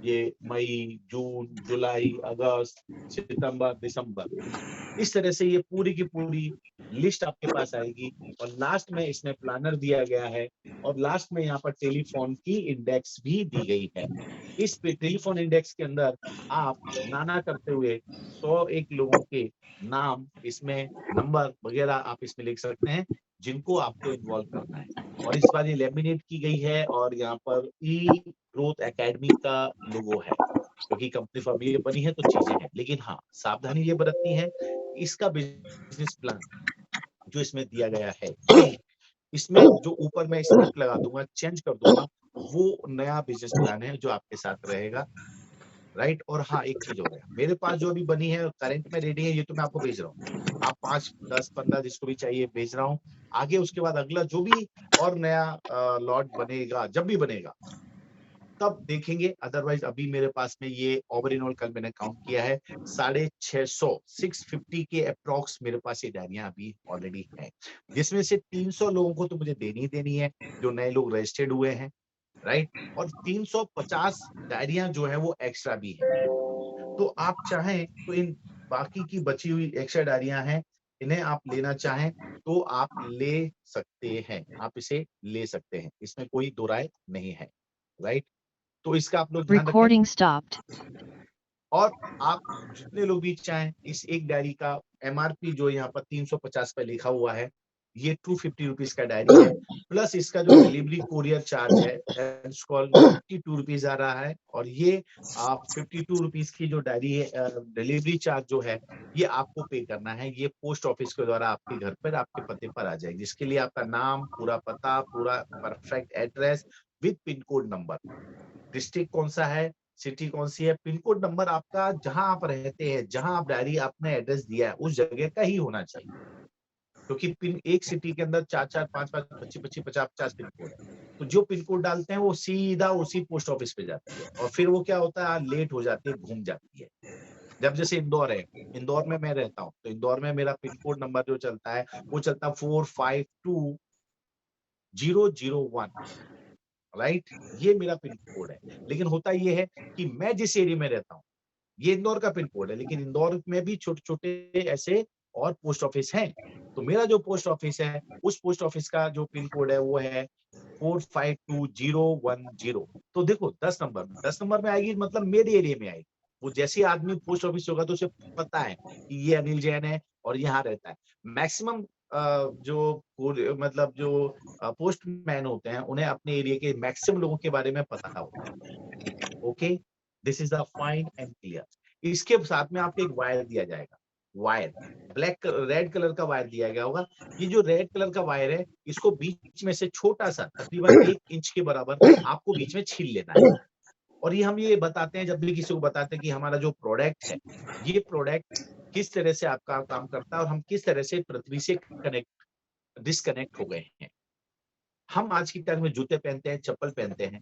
ये मई, जून, जुलाई, अगस्त, सितंबर, दिसंबर। इस तरह से ये पूरी की पूरी लिस्ट आपके पास आएगी। और लास्ट में इसमें प्लानर दिया गया है, और लास्ट में यहाँ पर टेलीफोन की इंडेक्स भी दी गई है। इस पे टेलीफोन इंडेक्स के अंदर आप नाना करते हुए 101 लोगों के नाम, इसमें नंबर वगैरह आप इसमें लिख सकते हैं, जिनको आपको इन्वॉल्व करना है। और इस बार ये लेमिनेट की गई है और यहाँ पर ई ग्रोथ एकेडमी का लोगो है, क्योंकि कंपनी फॉर्म ये बनी है तो चीजें हैं। लेकिन हाँ, सावधानी ये बरतनी है, इसका बिजनेस प्लान जो इसमें दिया गया है, इसमें जो ऊपर मैं स्क्रिप्ट लगा दूंगा, चेंज कर दूंगा, वो नया बिजनेस प्लान है जो आपके साथ रहेगा, राइट। और हाँ, एक चीज और है, मेरे पास जो अभी बनी है करंट में रेडी है, ये तो मैं आपको भेज रहा हूँ। आप 5, 10, 15 जिसको भी चाहिए भेज रहा हूँ। आगे उसके बाद अगला जो भी और नया लॉट बनेगा, जब भी बनेगा तब देखेंगे। अदरवाइज अभी मेरे पास में ये ओवरऑल कल मैंने काउंट किया है 650, 650 के अप्रॉक्स मेरे पास ये डायरियां अभी ऑलरेडी हैं, जिसमें से 300 लोगों को तो मुझे देनी ही देनी है, जो नए लोग रजिस्टर्ड हुए हैं, राइट। और 350 डायरियां जो है वो एक्स्ट्रा भी है। तो आप चाहें तो इन बाकी की बची हुई एक्स्ट्रा डायरियां हैं, इन्हें आप लेना चाहें तो आप ले सकते हैं, आप इसे ले सकते हैं, इसमें कोई दो राय नहीं है, राइट। तो इसका आप लोग ध्यान रखें। Recording stopped. और आप जितने लोग भी चाहें, इस एक डायरी का एमआरपी जो यहाँ पर 350 पे लिखा हुआ है, ये 250 रुपीज का डायरी है, प्लस इसका जो डिलीवरी कोरियर चार्ज है 52 रुपीज आ रहा है। और ये 52 रुपीज की जो डायरी है, डिलीवरी चार्ज जो है, ये आपको पे करना है। ये पोस्ट ऑफिस के द्वारा आपके घर पर, आपके पते पर आ जाएगी, जिसके लिए आपका नाम, पूरा पता, पूरा perfect address with pin code number, district कौन सा है, सिटी कौन सी है, पिन कोड नंबर आपका जहां आप रहते हैं, जहां आप डायरी आपने एड्रेस दिया है उस जगह का ही होना चाहिए। क्योंकि पिन एक सिटी के अंदर 4-4, 5-5, 25-25, 50-50 पिन कोड है, तो जो पिन कोड डालते हैं वो सीधा उसी पोस्ट ऑफिस पे जाती है, और फिर वो क्या होता है, लेट हो जाती है, घूम जाती है। जब जैसे इंदौर है, इंदौर में मैं रहता हूँ, तो इंदौर में मेरा पिन कोड नंबर जो चलता है वो चलता है 452001, राइट। ये मेरा पिन कोड है। लेकिन होता ये है कि मैं जिस एरिया में रहता हूँ, ये इंदौर का पिन कोड है, लेकिन इंदौर में भी छोटे छोटे ऐसे और पोस्ट ऑफिस हैं। तो मेरा जो पोस्ट ऑफिस है, उस पोस्ट ऑफिस का जो पिन कोड है वो है 452010। तो देखो 10 नंबर में आएगी, मतलब मेरे एरिया में आएगी। वो जैसे आदमी पोस्ट ऑफिस होगा तो उसे पता है कि ये अनिल जैन है और यहाँ रहता है। मैक्सिमम मतलब जो पोस्टमैन होते हैं, उन्हें अपने एरिया के मैक्सिमम लोगों के बारे में पता होता है। Okay, this is the fine and clear. इसके साथ में आपको एक वायर दिया जाएगा, वायर ब्लैक रेड कलर का वायर दिया गया होगा। ये जो रेड कलर का वायर है, इसको बीच में से छोटा सा तकरीबन 1 इंच के बराबर आपको बीच में छील लेना है। और ये हम ये बताते हैं, जब भी किसी को बताते हैं कि हमारा जो प्रोडक्ट है, ये प्रोडक्ट किस तरह से आपका काम करता है और हम किस तरह से पृथ्वी से कनेक्ट डिस्कनेक्ट हो गए हैं। हम आज की तारीख में जूते पहनते हैं, चप्पल पहनते हैं,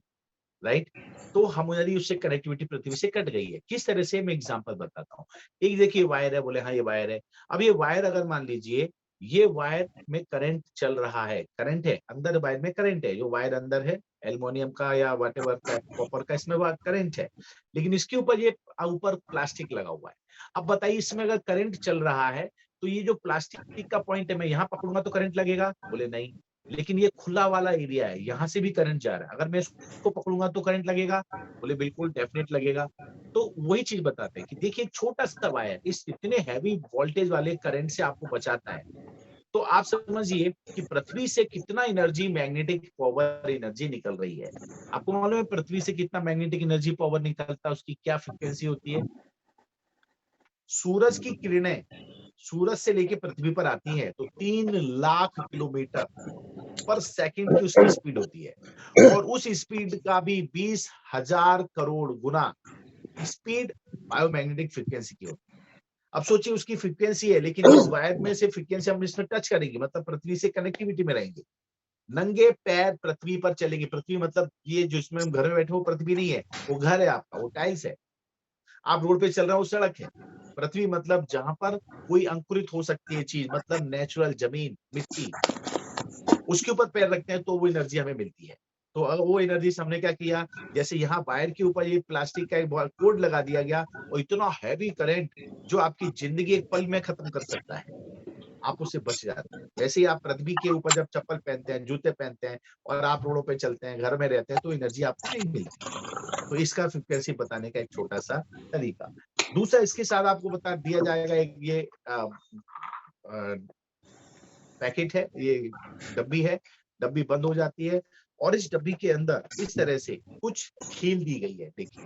राइट? तो हमारी उससे कनेक्टिविटी पृथ्वी से कट गई है। किस तरह से, मैं एग्जांपल बताता हूँ। एक देखिए वायर है, बोले हाँ ये वायर है। अब ये वायर अगर मान लीजिए ये वायर में करंट चल रहा है, करंट है, अंदर वायर में करंट है, जो वायर अंदर है एल्युमिनियम का या व्हाटएवर का, कॉपर का, इसमें वो करंट है। लेकिन इसके ऊपर ये ऊपर प्लास्टिक लगा हुआ है। अब बताइए इसमें अगर करंट चल रहा है तो ये जो प्लास्टिक का पॉइंट है, मैं यहाँ पकड़ूंगा तो करंट लगेगा? बोले नहीं। लेकिन ये खुला वाला एरिया है, यहाँ से भी करंट जा रहा है, अगर मैं इसको पकड़ूंगा तो करंट लगेगा? बोले बिल्कुल डेफिनेट लगेगा। तो वही चीज बताते हैं कि देखिए छोटा सा वायर इस इतने हैवी वोल्टेज वाले करंट से आपको बचाता है। तो आप समझिए कि पृथ्वी से कितना एनर्जी, मैग्नेटिक पावर एनर्जी निकल रही है। आपको मालूम है पृथ्वी से कितना मैग्नेटिक एनर्जी पावर निकलता है, उसकी क्या फ्रिक्वेंसी होती है? सूरज की किरणें सूरज से लेके पृथ्वी पर आती है तो 3 लाख किलोमीटर पर सेकंड की उसकी स्पीड होती है, और उस स्पीड का भी 20,000 करोड़ गुना स्पीड बायोमैग्नेटिक फ्रीक्वेंसी की होती है। अब सोचिए उसकी फ्रीक्वेंसी है, लेकिन इस वायर में से फ्रीक्वेंसी हम इसमें टच करेंगे, मतलब पृथ्वी से कनेक्टिविटी में रहेंगे, नंगे पैर पृथ्वी पर चलेंगे। पृथ्वी मतलब ये जिसमें हम घर में बैठे, वो पृथ्वी नहीं है, वो घर है आपका, वो टाइल्स है। आप रोड पे चल रहे हो, वो सड़क है। पृथ्वी मतलब जहां पर कोई अंकुरित हो सकती है चीज, मतलब नेचुरल जमीन, मिट्टी, उसके ऊपर पैर रखते हैं तो वो एनर्जी हमें मिलती है। तो अगर वो एनर्जी से हमने क्या किया, जैसे यहाँ वायर के ऊपर ये प्लास्टिक का एक कोड लगा दिया गया, और इतना हैवी करंट जो आपकी जिंदगी एक पल में खत्म कर सकता है, आप उससे बच जाते हैं। वैसे ही आप पृथ्वी के ऊपर जब चप्पल पहनते हैं, जूते पहनते हैं और आप रोडों पे चलते हैं, घर में रहते हैं, तो एनर्जी आपको नहीं मिलती। तो इसका फ्रीक्वेंसी बताने का एक छोटा सा तरीका। दूसरा इसके साथ आपको बता दिया जाएगा, एक ये पैकेट है, ये डब्बी है, डब्बी बंद हो जाती है, और इस डब्बी के अंदर इस तरह से कुछ कील दी गई है। देखिए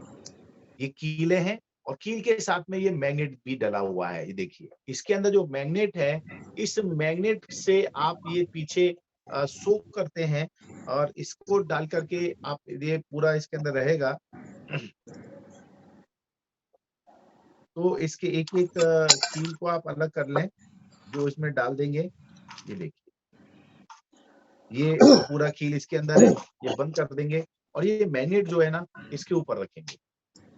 ये कीले हैं, और कील के साथ में ये मैग्नेट भी डला हुआ है। ये देखिए इसके अंदर जो मैग्नेट है, इस मैग्नेट से आप ये पीछे सोक करते हैं, और इसको डाल करके आप, ये पूरा इसके अंदर रहेगा। तो इसके एक एक कील को आप अलग कर लें, जो इसमें डाल देंगे। ये देखिए ये पूरा कील इसके अंदर है, ये बंद कर देंगे, और ये मैग्नेट जो है ना इसके ऊपर रखेंगे।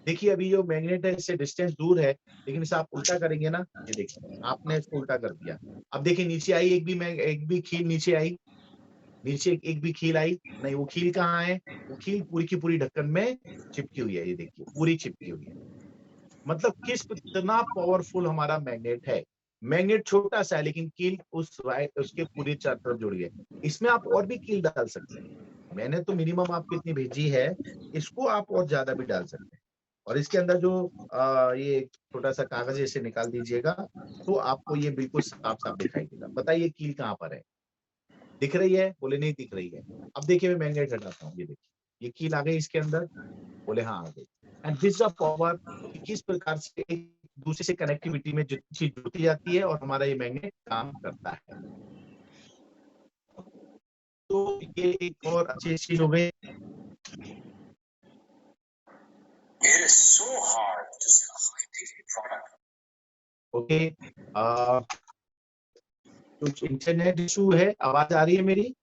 देखिए अभी जो मैग्नेट है इससे डिस्टेंस दूर है, लेकिन इसे आप उल्टा करेंगे ना, ये देखिए आपने इसको उल्टा कर दिया। अब देखिए नीचे आई, एक भी खील नीचे आई, नीचे एक भी खील आई नहीं। वो खील कहाँ है? वो खील पूरी की पूरी ढक्कन में चिपकी हुई है, ये देखिए पूरी चिपकी हुई है। मतलब कितना पावरफुल हमारा मैग्नेट है। मैग्नेट छोटा सा है, लेकिन कील उसके पूरी चार तरफ जुड़ी है। इसमें आप और भी कील डाल सकते हैं। मैंने तो मिनिमम आपको इतनी भेजी है, इसको आप और ज्यादा भी डाल सकते हैं। और इसके अंदर जो ये छोटा सा कागज ऐसे निकाल दीजिएगा, तो आपको ये बिल्कुल साफ साफ दिखाई देगा। बताइए कील कहाँ पर है? दिख रही है? बोले नहीं दिख रही है। अब देखिए मैं मैग्नेट हटाता हूँ, ये देखिए ये कील आ गई इसके अंदर? बोले हाँ आ गई। एंड दिस द पावर, किस प्रकार से एक दूसरे से कनेक्टिविटी में जो चीज जुड़ती जाती है, और हमारा ये मैग्नेट काम करता है। तो ये एक और अच्छी चीज हो गई। It is so hard to sell a high-ticket product. Okay, कुछ इंटरनेट इशू है, आवाज आ रही है मेरी?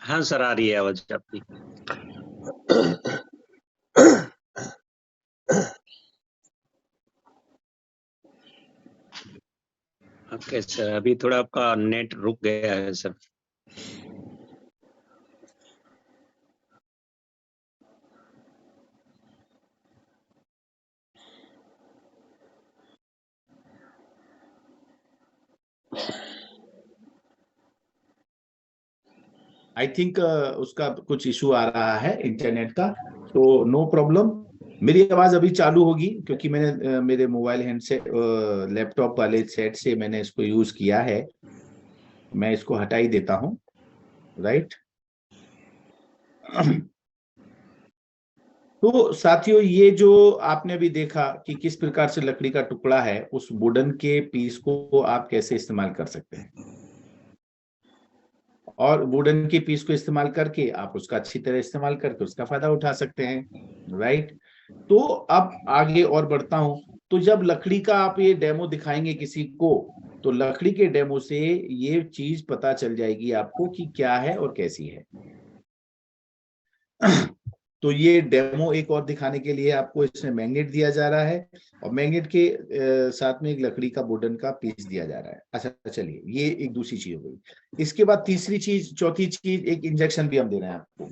हाँ सर, आ रही है आवाज आपकी। ओके सर, अभी थोड़ा आपका नेट रुक गया है सर। आई थिंक उसका कुछ इशू आ रहा है इंटरनेट का, तो नो प्रॉब्लम। मेरी आवाज अभी चालू होगी, क्योंकि मैंने मेरे मोबाइल हैंड से लैपटॉप वाले सेट से मैंने इसको यूज किया है। मैं इसको हटा ही देता हूँ, राइट। तो साथियों, ये जो आपने भी देखा कि किस प्रकार से लकड़ी का टुकड़ा है, उस वुडन के पीस को आप कैसे इस्तेमाल कर सकते हैं, और वुडन के पीस को इस्तेमाल करके आप उसका अच्छी तरह इस्तेमाल करके उसका फायदा उठा सकते हैं, राइट। तो अब आगे और बढ़ता हूं। तो जब लकड़ी का आप ये डेमो दिखाएंगे किसी को, तो लकड़ी के डेमो से ये चीज पता चल जाएगी आपको कि क्या है और कैसी है। तो ये डेमो एक और दिखाने के लिए आपको इसमें मैग्नेट दिया जा रहा है और मैग्नेट के साथ में एक लकड़ी का वुडन का पीस दिया जा रहा है। अच्छा चलिए, ये एक दूसरी चीज हो गई। इसके बाद तीसरी चीज, चौथी चीज, एक इंजेक्शन भी हम दे रहे हैं आपको।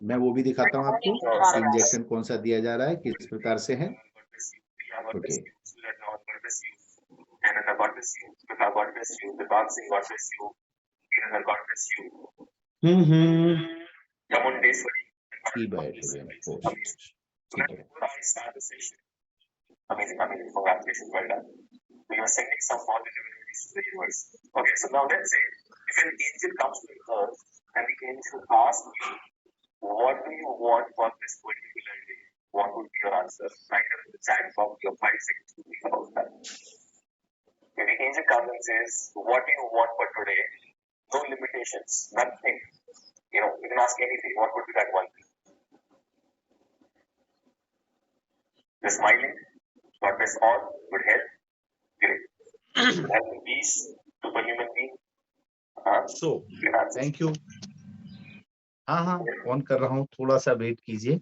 मैं वो भी दिखाता हूँ आपको, इंजेक्शन कौन सा दिया जा रहा है, किस प्रकार से है। ओके, ठीक है। What do you want for this particular day? What would be your answer? Write it in the chat box. Your 5 seconds to think about that. If the angel comes and says, "What do you want for today?" No limitations, nothing. You can ask anything. What would be that one thing? They're smiling. God bless all. Good health. Great. Good health and peace. Superhuman being. So, thank you. हाँ, on कर रहा हूँ, थोड़ा सा wait कीजिए।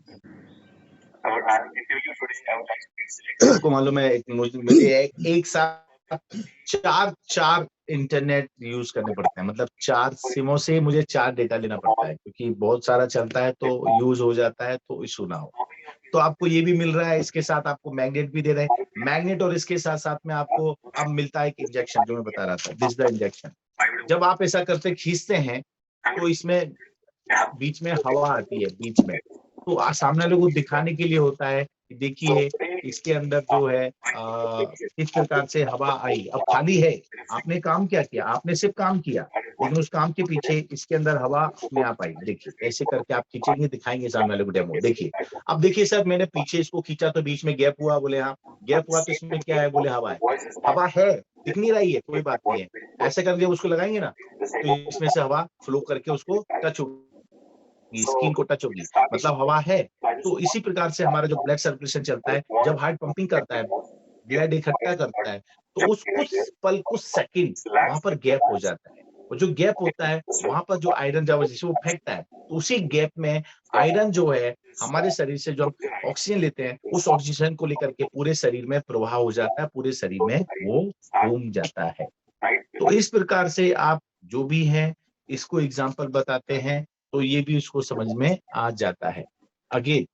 आपको मालूम है मुझे एक साथ चार इंटरनेट यूज करने पड़ते हैं, मतलब 4 सिमों से मुझे 4 डेटा लेना पड़ता है, क्योंकि बहुत सारा चलता है तो यूज हो जाता है, तो इशू ना हो। तो आपको ये भी मिल रहा है, इसके साथ आपको मैग्नेट भी दे रहे हैं, मैग्नेट और इसके साथ साथ में आपको अब मिलता है एक इंजेक्शन, जो मैं बता रहा था, दिस द इंजेक्शन। जब आप ऐसा करते खींचते हैं तो इसमें बीच में हवा आती है बीच में, तो सामने वाले को दिखाने के लिए होता है कि देखिए इसके अंदर जो है इस प्रकार से हवा आई। अब खाली है, आपने काम क्या किया, आपने सिर्फ काम किया, लेकिन उस काम के पीछे इसके अंदर हवा अपने आप आई। देखिए ऐसे करके आप खींचेंगे, दिखाएंगे सामने वाले को डेमो। देखिए अब देखिए सर, मैंने पीछे इसको खींचा तो बीच में गैप हुआ, बोले हाँ गैप हुआ, तो इसमें क्या है, बोले हवा है। हवा है, दिख नहीं रही है, कोई बात नहीं है, ऐसे करके उसको लगाएंगे ना तो इसमें से हवा फ्लो करके उसको टच होगी, स्किन को टच होगी, मतलब हवा है। तो इसी प्रकार से हमारा जो ब्लड सर्कुलेशन चलता है, जब हार्ट पंपिंग करता है, ब्लड इकट्ठा करता है, तो उस कुछ पल, कुछ सेकंड वहां पर गैप हो जाता है, और जो गैप होता है वहां पर जो आयरन जब जिसे वो फेंकता है, तो उसी गैप में आयरन जो है हमारे शरीर से जो हम ऑक्सीजन लेते हैं, उस ऑक्सीजन को लेकर के पूरे शरीर में प्रवाह हो जाता है, पूरे शरीर में वो घूम जाता है। तो इस प्रकार से आप जो भी है इसको एग्जाम्पल बताते हैं, तो ये भी उसको समझ में आ जाता है। आगे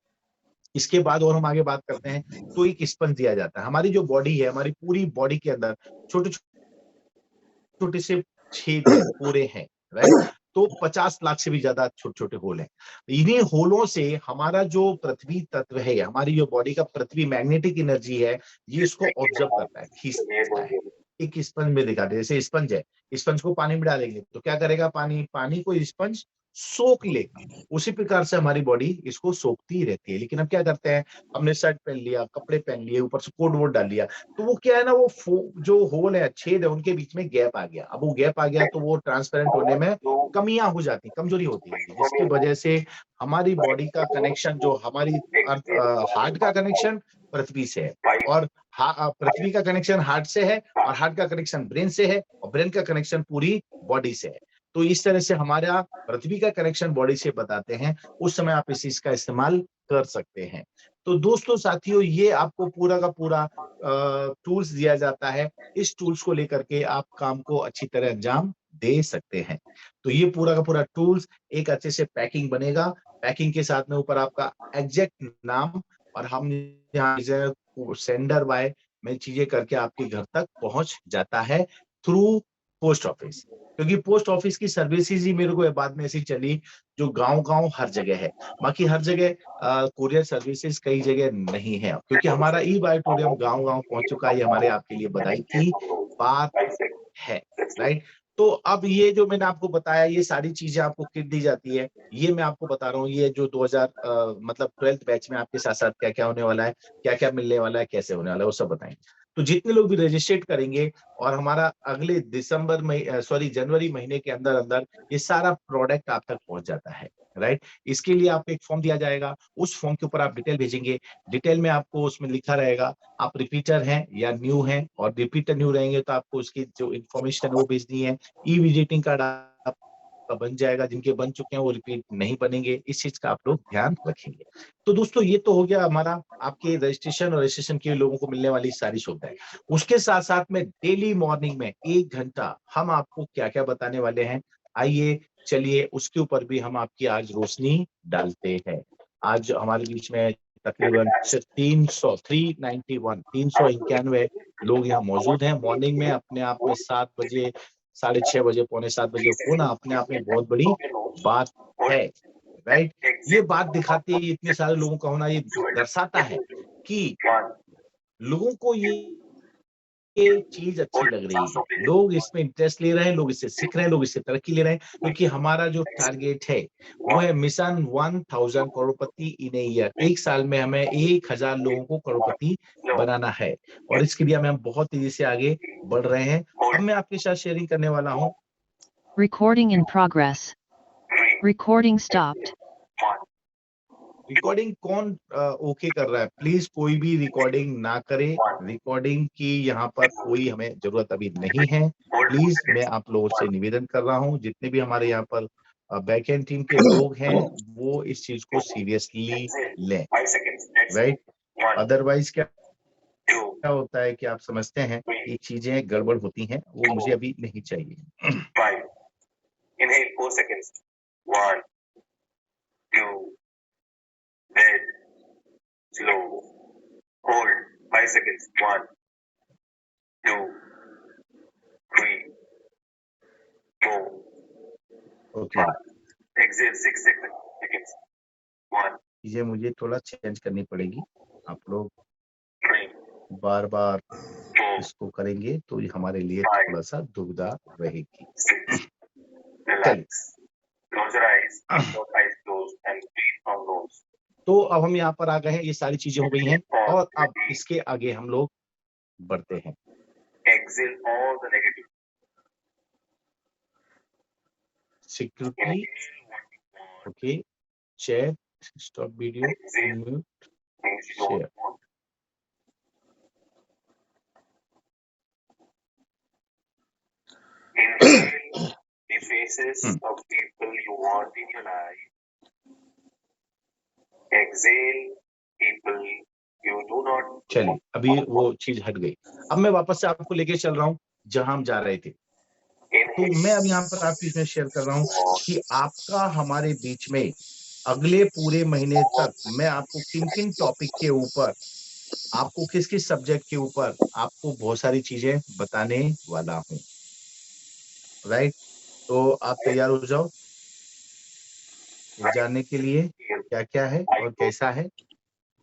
इसके बाद और हम आगे बात करते हैं, तो एक स्पंज दिया जाता है। हमारी जो बॉडी है, हमारी पूरी बॉडी के अंदर छोटे छोटे से छेद पूरे हैं, राइट। तो 50 लाख से भी ज्यादा छोटे छोटे होल हैं। इन्हीं होलों से हमारा जो पृथ्वी तत्व है, हमारी जो बॉडी का पृथ्वी मैग्नेटिक एनर्जी है, ये इसको ऑब्जर्व करता है, खींचता है। एक स्पंज में दिखाते हैं, जैसे स्पंज है, स्पंज को पानी में डालेंगे तो क्या करेगा, पानी को स्पंज सोख लेगा। उसी प्रकार से हमारी बॉडी इसको सोखती ही रहती है। लेकिन अब क्या करते हैं, हमने शर्ट पहन लिया, कपड़े पहन लिए, ऊपर से कोट वोट डाल लिया, तो वो क्या है ना, वो जो होल है, छेद है, उनके बीच में गैप आ गया। अब वो गैप आ गया तो वो ट्रांसपेरेंट होने में कमियां हो जाती, कमजोरी होती है, जिसकी वजह से हमारी बॉडी का कनेक्शन, जो हमारी हार्ट का कनेक्शन पृथ्वी से है, और पृथ्वी का कनेक्शन हार्ट से है, और हार्ट का कनेक्शन ब्रेन से है, और ब्रेन का कनेक्शन पूरी बॉडी से है। तो इस तरह से हमारा पृथ्वी का कनेक्शन बॉडी से बताते हैं, उस समय आप इस चीज का इस्तेमाल कर सकते हैं। तो दोस्तों साथियों, ये आपको पूरा का पूरा टूल्स दिया जाता है, इस टूल्स को लेकर के आप काम को अच्छी तरह अंजाम दे सकते हैं। तो ये पूरा का पूरा टूल्स एक अच्छे से पैकिंग बनेगा, पैकिंग के साथ में ऊपर आपका एग्जैक्ट नाम, और हम यहाँ सेंडर बाय में चीजें करके आपके घर तक पहुंच जाता है थ्रू पोस्ट ऑफिस, क्योंकि पोस्ट ऑफिस की सर्विसेज ही मेरे को बाद में ऐसी चली जो गांव हर जगह है। बाकी हर जगह कुरियर सर्विसेज कई जगह नहीं है, क्योंकि हमारा ई बायोटोरियम गांव पहुंच चुका है। ये हमारे आपके लिए बधाई की बात है, राइट। तो अब ये जो मैंने आपको बताया, ये सारी चीजें आपको किट दी जाती है, ये मैं आपको बता रहा हूँ, ये जो 2000 मतलब 12th बैच में आपके साथ साथ क्या क्या होने वाला है, क्या क्या मिलने वाला है, कैसे होने वाला है, वो सब बताएंगे। तो जितने लोग भी रजिस्ट्रेट करेंगे, और हमारा अगले जनवरी महीने के अंदर अंदर ये सारा प्रोडक्ट आप तक पहुंच जाता है, राइट। इसके लिए आपको एक फॉर्म दिया जाएगा, उस फॉर्म के ऊपर आप डिटेल भेजेंगे। डिटेल में आपको उसमें लिखा रहेगा आप रिपीटर हैं या न्यू हैं, और रिपीटर न्यू रहेंगे तो आपको उसकी जो इन्फॉर्मेशन है वो भेजनी है। ई विजिटिंग कार्ड आपका बन जाएगा, जिनके बन चुके हैं वो रिपीट नहीं बनेंगे, इस चीज का आप लोग ध्यान रखेंगे। तो दोस्तों ये तो हो गया हमारा आपके रजिस्ट्रेशन और रजिस्ट्रेशन के लोगों को मिलने वाली सारी सुविधाएं। उसके साथ साथ में डेली मॉर्निंग में 1 घंटा हम आपको क्या क्या बताने वाले हैं, आइए चलिए उसके ऊपर भी हम आपकी आज रोशनी डालते हैं। आज हमारे बीच में तकरीबन 391 लोग यहाँ मौजूद हैं। मॉर्निंग में अपने आप में 7 बजे, 6:30 बजे, पौने 7 बजे होना अपने आप में बहुत बड़ी बात है, राइट। ये बात दिखाती है, इतने सारे लोगों का होना ये दर्शाता है कि लोगों को ये चीज अच्छी लग रही है, लोग इसमें इंटरेस्ट ले रहे हैं, लोग इससे सीख रहे हैं, लोग इससे तरक्की ले रहे हैं, क्योंकि हमारा जो टारगेट है वो है mission 1000 Crorepati in a year. 1 साल में हमें 1000 लोगों को करोड़पति बनाना है, और इसके लिए हम बहुत तेजी से आगे बढ़ रहे हैं। अब मैं आपके साथ शेयरिंग करने वाला हूँ। Recording in progress. Recording stopped. Recording कौन ओके कर रहा है? प्लीज कोई भी रिकॉर्डिंग ना करे, रिकॉर्डिंग की यहाँ पर कोई हमें जरूरत अभी नहीं है। प्लीज मैं आप लोगों से निवेदन कर रहा हूँ, जितने भी हमारे यहाँ पर बैकएंड टीम के लोग हैं वो इस चीज को सीरियसली लें, राइट। अदरवाइज क्या होता है कि आप समझते हैं ये चीजें गड़बड़ होती हैं, वो मुझे अभी नहीं चाहिए। Inhale 4 seconds. 1, 2, dead, slow. Hold 5 seconds. 1, 2, 3, 4. Okay, Exhale 6 seconds. 1, ये मुझे थोड़ा चेंज करनी पड़ेगी। आप लोग 3, बार बार 4, इसको करेंगे तो ये हमारे लिए थोड़ा सा दुविधा रहेगी। 6. Relax. Close your eyes. Keep your eyes closed and breathe from nose. तो अब हम यहाँ पर आ गए हैं, ये सारी चीजें हो गई हैं, और अब इसके आगे हम लोग बढ़ते हैं। Exhale all the negative. Security, okay, chat, stop video, mute, Things you don't share. want. Inhale the faces of people you want in your life. Exhale people you do not चलिए अभी वो चीज हट गई। अब मैं वापस से आपको लेके चल रहा हूँ जहां हम जा रहे थे। तो मैं अब यहाँ पर आपके बीच में शेयर कर रहा हूँ कि आपका हमारे बीच में अगले पूरे महीने तक मैं आपको किन किन टॉपिक के ऊपर, आपको किस किस सब्जेक्ट के ऊपर आपको बहुत सारी चीजें बताने वाला हूँ, राइट। तो आप तैयार हो जाओ जानने के लिए क्या क्या है और कैसा है।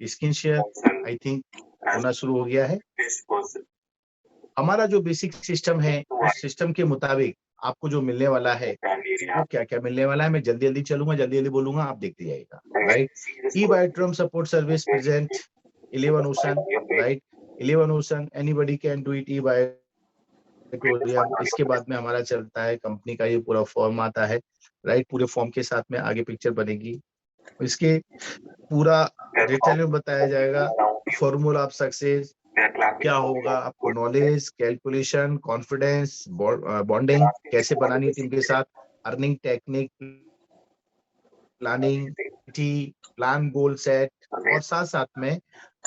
स्क्रीन शेयर आई थिंक होना शुरू हो गया है। this person. हमारा जो बेसिक सिस्टम है उस सिस्टम के मुताबिक आपको जो मिलने वाला है वो क्या क्या मिलने वाला है, मैं जल्दी जल्दी चलूंगा, जल्दी जल्दी बोलूंगा, आप देखते जाइएगा, राइट। ई बायोट्रम support service present 11 ocean, right. 11 ocean anybody can do it, ई बायोटोरियम। इसके बाद में हमारा चलता है कंपनी का ये पूरा फॉर्म आता है, राइट। पूरे फॉर्म के साथ में आगे पिक्चर बनेगी, इसके पूरा डिटेल में बताया जाएगा। फॉर्मूला ऑफ सक्सेस क्या होगा, आपको नॉलेज, कैलकुलेशन, कॉन्फिडेंस, बॉन्डिंग कैसे बनानी है टीम के साथ, earning technique, planning, plan goal set, और साथ साथ में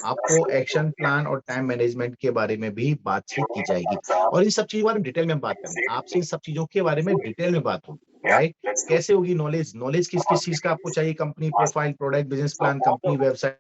आपको एक्शन प्लान और टाइम मैनेजमेंट के बारे में भी बातचीत की जाएगी। और इन सब चीजों के बारे में डिटेल में बात करेंगे आपसे, इन सब चीजों के बारे में डिटेल में बात होगी, राइट। कैसे होगी नॉलेज, नॉलेज किस किस चीज का आपको चाहिए, company profile, product, business plan, company website,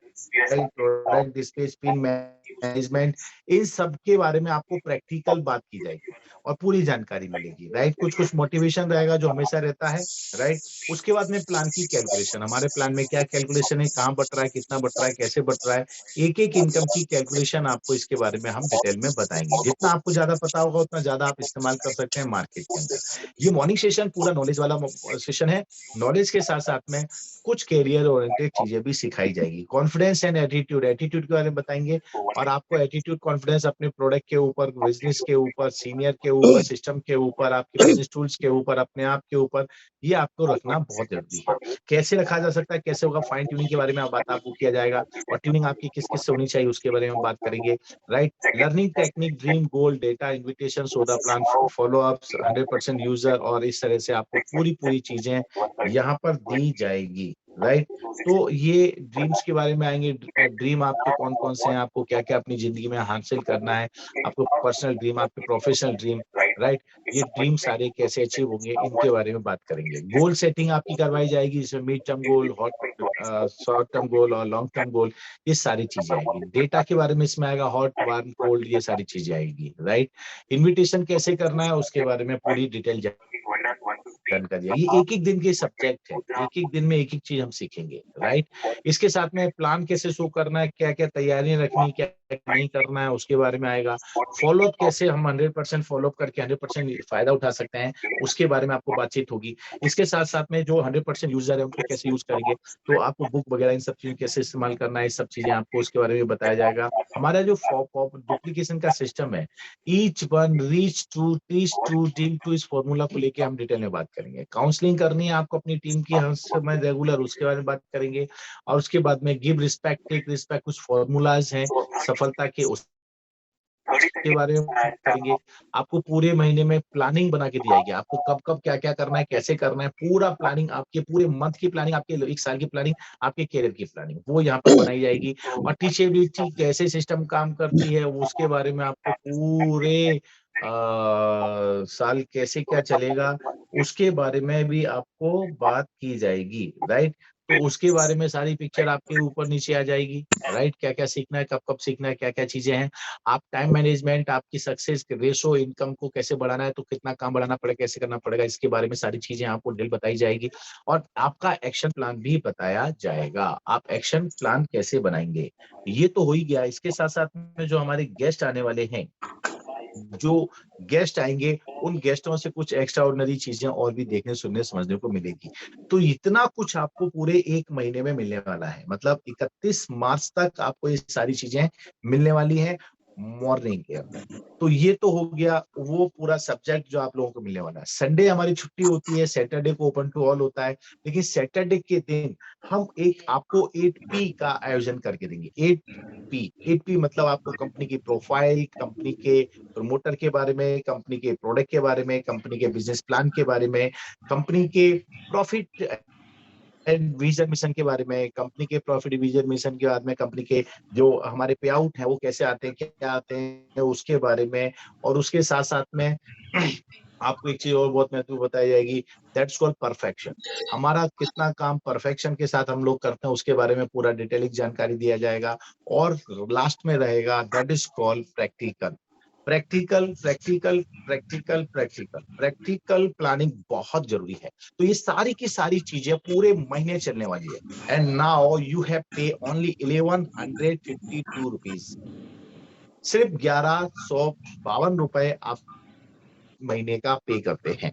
product display, spin management, इन सब के बारे में आपको प्रैक्टिकल बात की जाएगी और पूरी जानकारी मिलेगी, राइट। कुछ कुछ मोटिवेशन रहेगा जो हमेशा रहता है, राइट। उसके बाद में प्लान की कैलकुलेशन, हमारे प्लान में क्या कैलकुलेशन है, कहाँ बढ़ रहा है, कितना बढ़ रहा है, कैसे बढ़ रहा है, एक एक इनकम की कैलकुलेशन आपको इसके बारे में हम डिटेल में बताएंगे। जितना आपको ज्यादा पता होगा उतना ज्यादा आप इस्तेमाल कर सकते हैं मार्केट के अंदर। ये मॉर्निंग सेशन पूरा नॉलेज वाला सेशन है। नॉलेज के साथ साथ में कुछ कैरियर ओरिएंटेड चीजें भी सिखाई जाएगी। कॉन्फिडेंस एंड एटीट्यूड, एटीट्यूड के बारे में बताएंगे, और आपको एटीट्यूड कॉन्फिडेंस अपने प्रोडक्ट के ऊपर, बिजनेस के ऊपर, सीनियर के ऊपर, सिस्टम के ऊपर, आपके बिजनेस टूल्स के ऊपर, अपने आप के ऊपर, ये आपको रखना बहुत जरूरी है। कैसे रखा जा सकता है, कैसे होगा, फाइन ट्यूनिंग के बारे में बात आपको किया जाएगा, और ट्यूनिंग आपकी किस किस से होनी चाहिए उसके बारे में बात करेंगे, right. Learning technique, dream, goal, data, invitation, soda plan, follow ups, 100% user, और इस तरह से आपको पूरी चीजें यहाँ पर दी जाएगी, राइट। तो ये ड्रीम्स के बारे में आएंगे, ड्रीम आपके कौन कौन से हैं, आपको क्या क्या अपनी जिंदगी में हासिल करना है, आपको पर्सनल ड्रीम, आपके प्रोफेशनल ड्रीम, राइट, ये ड्रीम सारे कैसे अचीव होंगे, इनके बारे में बात करेंगे। गोल सेटिंग आपकी करवाई जाएगी, जिसमें मिड टर्म गोल, शॉर्ट टर्म गोल और लॉन्ग टर्म गोल, ये सारी चीजें आएगी। डेटा के बारे में इसमें आएगा, हॉट, वार्म, कोल्ड, ये सारी चीजें आएगी, राइट। इन्विटेशन कैसे करना है उसके बारे में पूरी डिटेल जानकारी। ये एक एक दिन के सब्जेक्ट है, एक एक दिन में एक एक चीज हम सीखेंगे, राइट। इसके साथ में प्लान कैसे शो करना है, क्या क्या तैयारियां रखनी, क्या नहीं करना है, उसके बारे में आएगा। फॉलोअप कैसे हम 100% फॉलोअप करके 100% फायदा उठा सकते हैं, उसके बारे में आपको बातचीत होगी। इसके साथ साथ में जो 100% यूजर है उनको कैसे यूज करेंगे, तो आपको बुक वगैरह इन सब चीजों कैसे इस्तेमाल करना है, इस सब चीजें आपको उसके बारे में बताया जाएगा। हमारा जो डुप्लीकेशन का सिस्टम है, each one reach two teach two team two, इस फॉर्मूला को लेके हम डिटेल में बात करेंगे। काउंसलिंग करनी है आपको अपनी टीम की हर समय रेगुलर, उसके बारे में बात करेंगे। और उसके बाद में गिव रिस्पेक्ट, टेक रिस्पेक्ट, कुछ फॉर्मूलाज हैं सफलता के, उसके बारे में करेंगे। आपको पूरे महीने में प्लानिंग बना के दी जाएगी, आपको कब कब क्या क्या करना है, कैसे करना है, पूरा प्लानिंग, आपके पूरे मंथ की प्लानिंग, आपके एक साल की प्लानिंग, आपके कैरियर की प्लानिंग, वो यहाँ पर बनाई जाएगी। और टीचेबिलिटी कैसे सिस्टम काम करती है, उसके बारे में आपको पूरे साल कैसे क्या चलेगा, उसके बारे में भी आपको बात की जाएगी, राइट। तो उसके बारे में सारी पिक्चर आपके ऊपर नीचे आ जाएगी, राइट। क्या क्या सीखना है, कब कब सीखना है, क्या क्या चीजें हैं। आप टाइम मैनेजमेंट, आपकी सक्सेस रेशो, इनकम को कैसे बढ़ाना है, तो कितना काम बढ़ाना पड़ेगा, कैसे करना पड़ेगा, इसके बारे में सारी चीजें आपको डिटेल बताई जाएगी। और आपका एक्शन प्लान भी बताया जाएगा, आप एक्शन प्लान कैसे बनाएंगे। ये तो हो ही गया। इसके साथ साथ में जो हमारे गेस्ट आने वाले हैं, जो गेस्ट आएंगे, उन गेस्टों से कुछ एक्स्ट्रा ऑर्डिनरी चीजें और भी देखने, सुनने, समझने को मिलेगी। तो इतना कुछ आपको पूरे एक महीने में मिलने वाला है, मतलब 31 मार्च तक आपको ये सारी चीजें मिलने वाली हैं मॉर्निंग के अंदर। तो ये तो हो गया वो पूरा सब्जेक्ट जो आप लोगों को मिलने वाला है। संडे हमारी छुट्टी होती है, सैटरडे को ओपन टू ऑल होता है, लेकिन सैटरडे के दिन हम एक आपको 8P का आयोजन करके देंगे। 8P मतलब आपको कंपनी की प्रोफाइल, कंपनी के प्रमोटर के बारे में, कंपनी के प्रोडक्ट के बारे में, कंपनी के बिजनेस प्लान के बारे में, कंपनी के प्रॉफिट एंड विजन मिशन के बारे में, कंपनी के प्रॉफिट विजन मिशन के बाद में कंपनी के जो हमारे पे आउट है वो कैसे आते हैं, क्या आते हैं, उसके बारे में। और उसके साथ साथ में आपको एक चीज और बहुत महत्वपूर्ण बताई जाएगी, दैट्स कॉल्ड परफेक्शन। हमारा कितना काम परफेक्शन के साथ हम लोग करते हैं, उसके बारे में पूरा डिटेलिंग जानकारी दिया जाएगा। और लास्ट में रहेगा, that is called practical. Practical practical practical practical practical planning बहुत जरूरी है। तो ये सारी की सारी चीजें पूरे महीने चलने वाली है। एंड नाउ यू हैव पे ओनली 1152 रुपीज, सिर्फ 1152 रुपए आप महीने का पे करते हैं,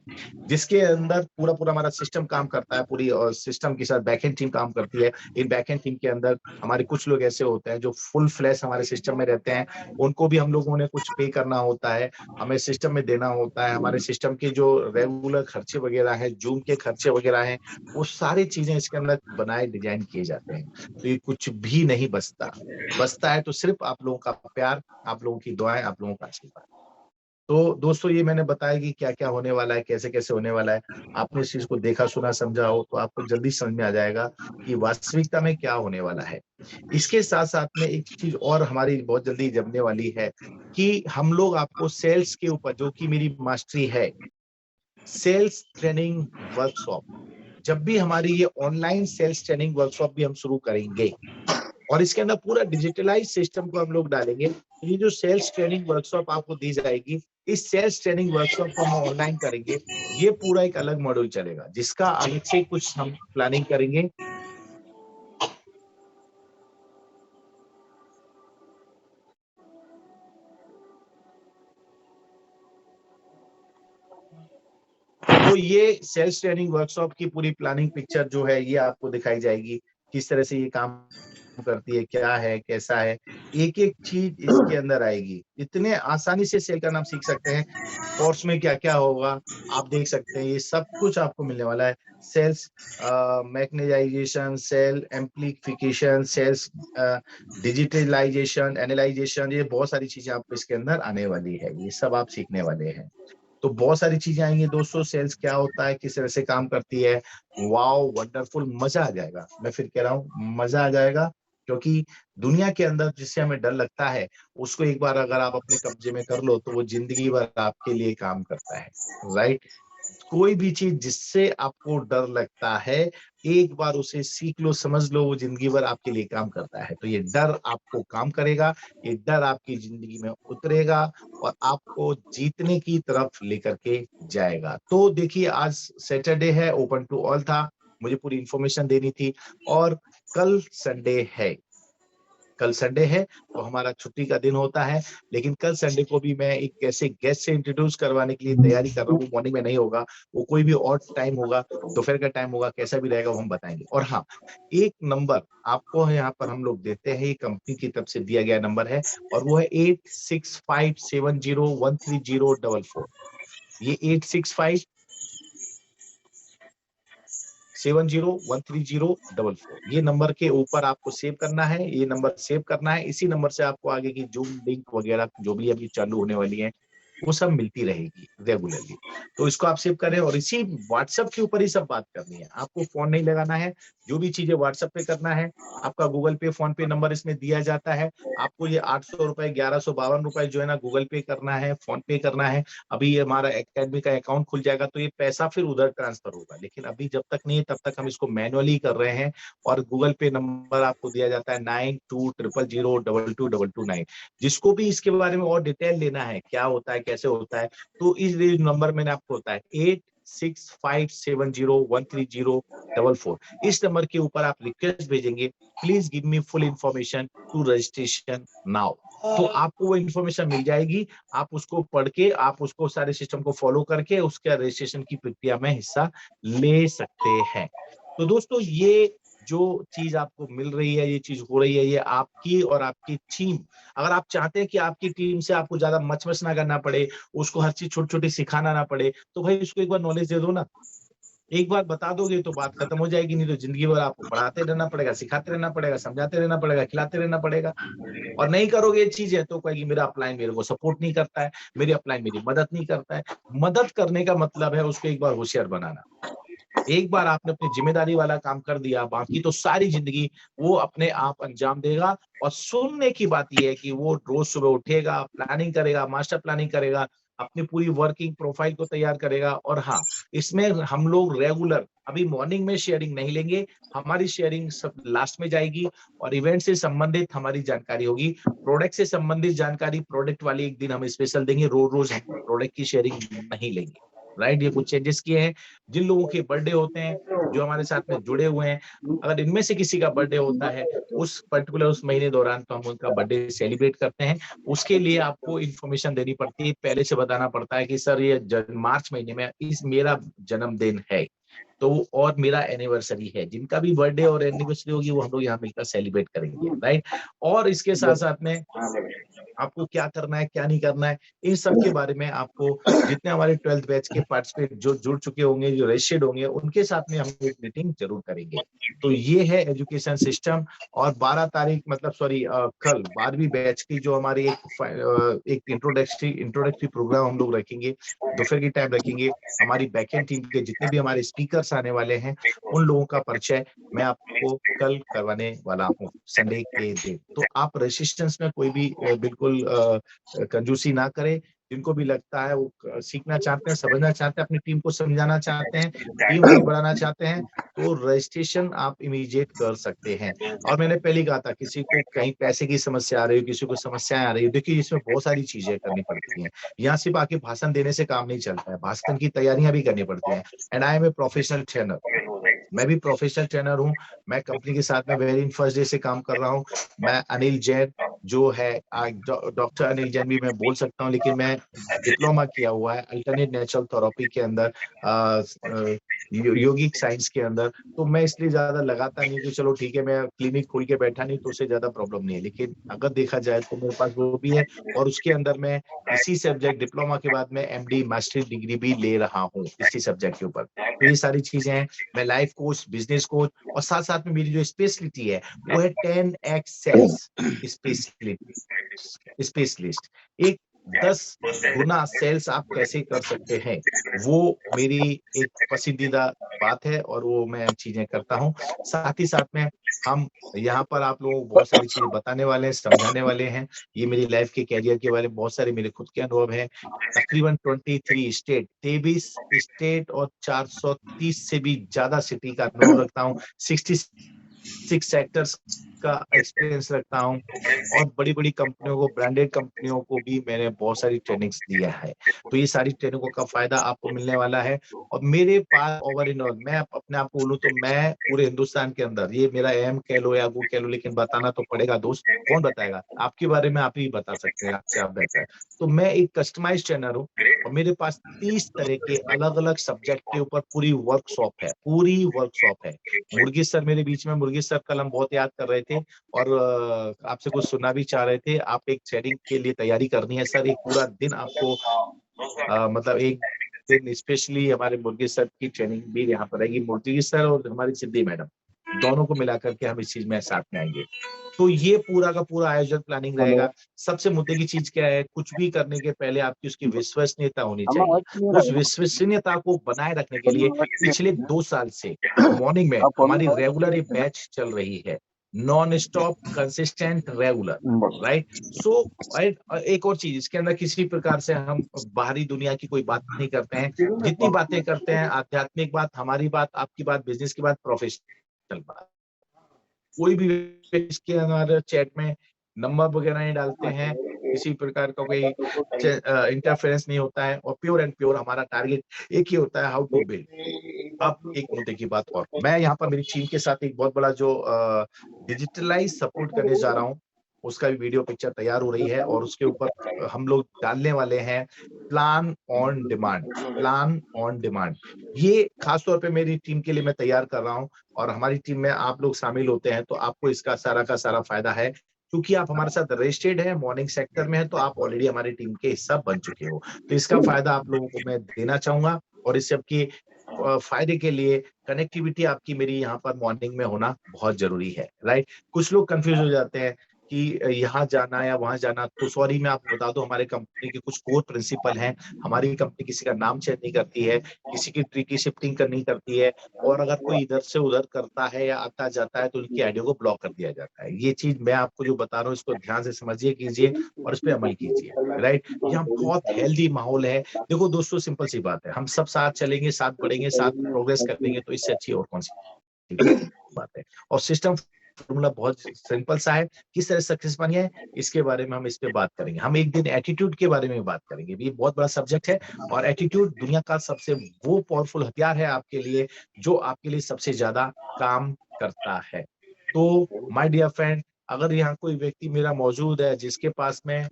जिसके अंदर पूरा पूरा हमारा सिस्टम काम करता है, पूरी सिस्टम के साथ बैकएंड टीम काम करती है। इन बैकएंड टीम के अंदर हमारे कुछ लोग ऐसे होते हैं जो फुल फ्लैश हमारे सिस्टम में रहते हैं, उनको भी हम लोगों ने कुछ पे करना होता है, हमें सिस्टम में देना होता है। हमारे सिस्टम के जो रेगुलर खर्चे वगैरह है, जूम के खर्चे वगैरह हैं, वो सारी चीजें इसके अंदर बनाए डिजाइन किए जाते हैं। तो ये कुछ भी नहीं बचता है तो सिर्फ आप लोगों का प्यार, आप लोगों की दुआएं, आप लोगों का आशीर्वाद। तो दोस्तों ये मैंने बताया कि क्या क्या होने वाला है, कैसे कैसे होने वाला है। आपने इस चीज को देखा, सुना, समझा हो तो आपको जल्दी समझ में आ जाएगा कि वास्तविकता में क्या होने वाला है। इसके साथ साथ में एक चीज और हमारी बहुत जल्दी जमने वाली है कि हम लोग आपको सेल्स के ऊपर, जो कि मेरी मास्टरी है, सेल्स ट्रेनिंग वर्कशॉप, जब भी हमारी ये ऑनलाइन सेल्स ट्रेनिंग वर्कशॉप भी हम शुरू करेंगे और इसके अंदर पूरा डिजिटलाइज सिस्टम को हम लोग डालेंगे। ये जो सेल्स ट्रेनिंग वर्कशॉप आपको दी जाएगी, इस सेल्स ट्रेनिंग वर्कशॉप को हम ऑनलाइन करेंगे। ये पूरा एक अलग मॉड्यूल चलेगा, जिसका अलग से कुछ हम प्लानिंग करेंगे। तो ये सेल्स ट्रेनिंग वर्कशॉप की पूरी प्लानिंग पिक्चर जो है ये आपको दिखाई जाएगी, किस तरह से ये काम करती है, क्या है, कैसा है, एक एक चीज इसके अंदर आएगी। इतने आसानी से सेल करना आप सीख सकते हैं। कोर्स में क्या क्या होगा आप देख सकते हैं, ये सब कुछ आपको मिलने वाला है। Sales magnetisation, sale amplification, sales digitalisation, analysation, ये बहुत सारी चीजें आपको इसके अंदर आने वाली है, ये सब आप सीखने वाले हैं। तो बहुत सारी चीजें आएंगी दोस्तों। सेल्स क्या होता है, किस तरह से काम करती है, वाओ वंडरफुल, मजा आ जाएगा। मैं फिर कह रहा हूँ मजा आ जाएगा, क्योंकि दुनिया के अंदर जिससे हमें डर लगता है, उसको एक बार अगर आप अपने कब्जे में कर लो तो वो जिंदगी भर आपके लिए काम करता है, राइट। कोई भी चीज जिससे आपको डर लगता है, एक बार उसे सीख लो, समझ लो, वो जिंदगी भर आपके लिए काम करता है। तो ये डर आपको काम करेगा, ये डर आपकी जिंदगी में उतरेगा और आपको जीतने की तरफ लेकर के जाएगा। तो देखिए, आज सैटरडे है, ओपन टू ऑल था, मुझे पूरी इंफॉर्मेशन देनी थी। और कल संडे है, कल संडे है तो हमारा छुट्टी का दिन होता है, लेकिन कल संडे को भी मैं एक ऐसे गेस्ट से इंट्रोड्यूस करवाने के लिए तैयारी कर रहा हूँ। मॉर्निंग में नहीं होगा, वो कोई भी और टाइम होगा, दोपहर का टाइम होगा, कैसा भी रहेगा वो हम बताएंगे। और हाँ, एक नंबर आपको यहाँ पर हम लोग देते हैं, ये कंपनी की तरफ से दिया गया नंबर है, और वो है 8657013044। ये 8657013044, ये नंबर के ऊपर आपको सेव करना है, ये नंबर सेव करना है। इसी नंबर से आपको आगे की जूम लिंक वगैरह जो भी अभी चालू होने वाली है वो सब मिलती रहेगी रेगुलरली। तो इसको आप सेव करें और इसी व्हाट्सएप के ऊपर ही सब बात करनी है, आपको फोन नहीं लगाना है। जो भी चीजें व्हाट्सएप पे करना है, आपका गूगल पे, फोन पे नंबर इसमें दिया जाता है। आपको ये 800 रुपए, 1152 रुपए जो है ना, गूगल पे करना है, फोन पे करना है। अभी ये हमारा एकेडमी का अकाउंट खुल जाएगा तो ये पैसा फिर उधर ट्रांसफर होगा, लेकिन अभी जब तक नहीं है तब तक हम इसको मैनुअली कर रहे हैं। और गूगल पे नंबर आपको दिया जाता है 9200022229। जिसको भी इसके बारे में और डिटेल लेना है, क्या होता है, कैसे होता है, तो इस नंबर मैंने आपको होता है 8657013044। इस नंबर के ऊपर आप रिक्वेस्ट भेजेंगे, please give me full information to registration now. तो आपको वो इन्फॉर्मेशन मिल जाएगी, आप उसको पढ़ के, आप उसको सारे सिस्टम को फॉलो करके उसके रजिस्ट्रेशन की प्रक्रिया में हिस्सा ले सकते हैं। तो दोस्तों, ये जो चीज आपको मिल रही है, ये चीज हो रही है, ये आपकी और आपकी टीम, अगर आप चाहते हैं कि आपकी टीम से आपको ज्यादा मच ना करना पड़े, उसको हर चीज छोटी छोटी सिखाना ना पड़े, तो भाई उसको एक बार नॉलेज दे दो ना। एक बार बता दोगे तो बात खत्म हो जाएगी, नहीं तो जिंदगी भर आपको पढ़ाते रहना पड़ेगा, सिखाते रहना पड़ेगा, समझाते रहना पड़ेगा, खिलाते रहना पड़ेगा। और नहीं करोगे ये चीजें तो कहेगी मेरा अपलाइन मेरे को सपोर्ट नहीं करता है, मेरी अपलाइन मेरी मदद नहीं करता है। मदद करने का मतलब है उसको एक बार होशियार बनाना। एक बार आपने अपनी जिम्मेदारी वाला काम कर दिया, बाकी तो सारी जिंदगी वो अपने आप अंजाम देगा। और सुनने की बात यह है कि वो रोज सुबह उठेगा, प्लानिंग करेगा, मास्टर प्लानिंग करेगा, अपनी पूरी वर्किंग प्रोफाइल को तैयार करेगा। और हाँ, इसमें हम लोग रेगुलर अभी मॉर्निंग में शेयरिंग नहीं लेंगे, हमारी शेयरिंग सब लास्ट में जाएगी। और इवेंट से संबंधित हमारी जानकारी होगी, प्रोडक्ट से संबंधित जानकारी प्रोडक्ट वाली एक दिन हम स्पेशल देंगे, रोज हम प्रोडक्ट की शेयरिंग नहीं लेंगे, राइट। ये कुछ चेंजेस किए हैं। जिन लोगों के बर्थडे होते हैं, जो हमारे साथ में जुड़े हुए हैं, अगर इनमें से किसी का बर्थडे होता है उस पर्टिकुलर उस महीने दौरान, तो हम उनका बर्थडे सेलिब्रेट करते हैं। उसके लिए आपको इन्फॉर्मेशन देनी पड़ती है, पहले से बताना पड़ता है कि सर ये मार्च महीने में इस मेरा जन्मदिन है, तो और मेरा एनिवर्सरी है। जिनका भी बर्थडे और एनिवर्सरी होगी वो हम लोग यहाँ मिलकर सेलिब्रेट करेंगे, राइट। और इसके साथ साथ में आपको क्या करना है, क्या नहीं करना है, इन सब के बारे में आपको जितने हमारे 12th बैच के पार्टिसिपेट जो जुड़ चुके होंगे, जो रजिस्टर्ड होंगे, उनके साथ में हम एक मीटिंग जरूर करेंगे। तो ये है एजुकेशन सिस्टम। और 12 तारीख मतलब सॉरी कल 12वीं बैच की जो हमारी एक इंट्रोडक्टरी प्रोग्राम हम लोग रखेंगे, दोपहर की टाइम रखेंगे। हमारी बैकएंड टीम के जितने भी हमारे स्पीकर्स आने वाले हैं, उन लोगों का परिचय मैं आपको कल करवाने वाला हूँ संडे के दिन। तो आप रेजिस्टेंस में कोई भी बिल्कुल कंजूसी ना करें। जिनको भी लगता है वो सीखना चाहते हैं, समझना चाहते हैं, अपनी टीम को समझाना चाहते हैं, टीम आगे बढ़ाना चाहते हैं, तो रजिस्ट्रेशन आप इमीडिएट कर सकते हैं। और मैंने पहले ही कहा था, किसी को कहीं पैसे की समस्या आ रही हो, किसी को समस्याएं आ रही हो, देखिए इसमें बहुत सारी चीजें करनी पड़ती हैं। यहाँ सिर्फ आके भाषण देने से काम नहीं चलता है, भाषण की तैयारियां भी करनी पड़ती हैं। And I am a professional trainer, मैं भी प्रोफेशनल ट्रेनर हूँ। मैं कंपनी के साथ में वेरी फर्स्ट डे से काम कर रहा हूँ। मैं अनिल जैन, जो है डॉक्टर अनिल जैन भी मैं बोल सकता हूँ, लेकिन मैं डिप्लोमा किया हुआ है अल्टरनेट नेचुरल थेरेपी के अंदर, योगिक साइंस के अंदर। तो मैं इसलिए ज्यादा लगाता नहीं कि चलो ठीक है मैं क्लिनिक खोल के बैठा नहीं तो उससे ज्यादा प्रॉब्लम नहीं है, लेकिन अगर देखा जाए तो मेरे पास वो भी है, और उसके अंदर मैं इसी सब्जेक्ट डिप्लोमा के बाद मैं MD मास्टर्स डिग्री भी ले रहा हूँ इसी सब्जेक्ट के ऊपर। तो ये सारी चीजें हैं। मैं लाइफ कोच, बिजनेस कोच, और साथ साथ में मेरी जो स्पेशलिटी है वो है 10x सेल्स स्पेशलिस्ट। एक 10 गुना सेल्स आप कैसे कर सकते हैं, वो मेरी एक पसंदीदा बात है, और वो मैं चीजें करता हूँ। साथ ही साथ में हम यहाँ पर आप लोगों को बहुत सारी चीजें बताने वाले हैं, समझाने वाले हैं। ये मेरी लाइफ के कैरियर के बारे में बहुत सारे मेरे खुद के अनुभव हैं। तकरीबन 23 स्टेट और 430 से भी ज्यादा सिटी का अनुभव रखता हूँ। 66 सेक्टर्स का एक्सपीरियंस रखता हूँ, और बड़ी बड़ी कंपनियों को, ब्रांडेड कंपनियों को भी मैंने बहुत सारी ट्रेनिंग्स दिया है। तो ये सारी ट्रेनिंगों का फायदा आपको मिलने वाला है। और मेरे पास ओवर इन ऑल, मैं अपने आप को बोलूं तो मैं पूरे हिंदुस्तान के अंदर, ये मेरा एम कह लो या वो कह लो, लेकिन बताना तो पड़ेगा दोस्त, कौन बताएगा आपके बारे में, आप ही बता सकते हैं, आपसे आप बेहतर। तो मैं एक कस्टमाइज ट्रेनर हूँ, और मेरे पास 30 तरह के अलग अलग सब्जेक्ट के ऊपर पूरी वर्कशॉप है। मुर्गी सर मेरे बीच में, मुर्गी सर कल हम बहुत याद कर रहे थे, और आपसे कुछ सुनना भी चाह रहे थे। आप एक ट्रेनिंग के लिए तैयारी करनी है सर, एक पूरा दिन आपको मतलब एक दिन स्पेशली हमारे मुर्गी सर की ट्रेनिंग भी यहाँ पर रहेगी। मुर्गी सर और हमारी सिद्धि मैडम दोनों को मिला करके हम इस चीज में साथ में आएंगे। तो ये पूरा का पूरा आयोजन प्लानिंग रहेगा। सबसे मुद्दे की चीज क्या है, कुछ भी करने के पहले आपकी उसकी विश्वसनीयता होनी चाहिए। उस विश्वसनीयता को बनाए रखने के लिए पिछले 2 साल से मॉर्निंग में हमारी रेगुलर ये बैच चल रही है, non stop, consistent, regular, right. So एक और चीज, इसके अंदर किसी प्रकार से हम बाहरी दुनिया की कोई बात नहीं करते हैं। जितनी बातें करते हैं, आध्यात्मिक बात, हमारी बात, आपकी बात, बिजनेस की बात, प्रोफेशनल बात, कोई भी इसके अंदर चैट में नंबर वगैरह नहीं डालते हैं, किसी प्रकार का कोई इंटरफेरेंस नहीं होता है, और प्योर एंड प्योर हमारा टारगेट एक ही होता है, हाउ टू बिल्ड। अब एक मुद्दे की बात, और मैं यहाँ पर मेरी टीम के साथ एक बहुत बड़ा जो डिजिटलाइज सपोर्ट करने जा रहा हूँ, उसका भी वीडियो पिक्चर तैयार हो रही है, और उसके ऊपर हम लोग डालने वाले हैं प्लान ऑन डिमांड। ये खासतौर पे मेरी टीम के लिए मैं तैयार कर रहा हूँ, और हमारी टीम में आप लोग शामिल होते हैं तो आपको इसका सारा का सारा फायदा है, क्योंकि आप हमारे साथ रजिस्टर्ड है, मॉर्निंग सेक्टर में है, तो आप ऑलरेडी हमारी टीम के हिस्सा बन चुके हो। तो इसका फायदा आप लोगों को मैं देना चाहूंगा, और इस सबकी फायदे के लिए कनेक्टिविटी आपकी मेरी यहाँ पर मॉर्निंग में होना बहुत जरूरी है, राइट। कुछ लोग कंफ्यूज हो जाते हैं कि यहाँ जाना या वहां जाना, तो सॉरी मैं आपको बता दूं, हमारे कंपनी के कुछ कोर प्रिंसिपल हैं। हमारी कंपनी किसी का नाम चेंज नहीं करती है, किसी की ट्री की शिफ्टिंग नहीं करती है, और अगर कोई इधर से उधर करता है या आता जाता है तो उनकी आईडिया को ब्लॉक कर दिया जाता है। ये चीज मैं आपको जो बता रहा हूँ, इसको ध्यान से समझिए, कीजिए, और इस पर अमल कीजिए, राइट। यहाँ बहुत हेल्दी माहौल है। देखो दोस्तों, सिंपल सी बात है, हम सब साथ चलेंगे, साथ बढ़ेंगे, साथ प्रोग्रेस करेंगे, तो इससे अच्छी और कौन सी बात है। और सिस्टम फॉर्मूला बहुत सिंपल सा है, किस तरह सक्सेस पानी है, इसके बारे में हम इस पे बात करेंगे। हम एक दिन एटीट्यूड के बारे में बात करेंगे, ये बहुत बड़ा सब्जेक्ट है, और एटीट्यूड दुनिया का सबसे वो पावरफुल हथियार है आपके लिए, जो आपके लिए सबसे ज्यादा काम करता है। तो माय डियर फ्रेंड, अगर यहाँ कोई व्यक्ति मेरा मौजूद है जिसके पास में